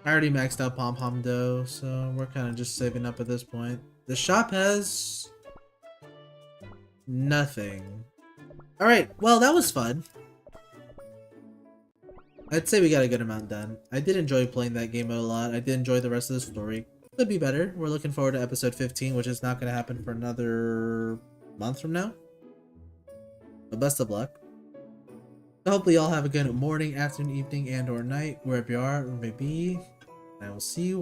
I already maxed out Pom Pom Dough, so we're kind of just saving up at this point. The shop has nothing. Alright, well that was fun. I'd say we got a good amount done. I did enjoy playing that game mode a lot. I did enjoy the rest of the story. Could be better. We're looking forward to episode 15, which is not going to happen for another month from now. But best of luck. So hopefully y'all have a good morning, afternoon, evening, and or night, wherever you are or may be. I will see you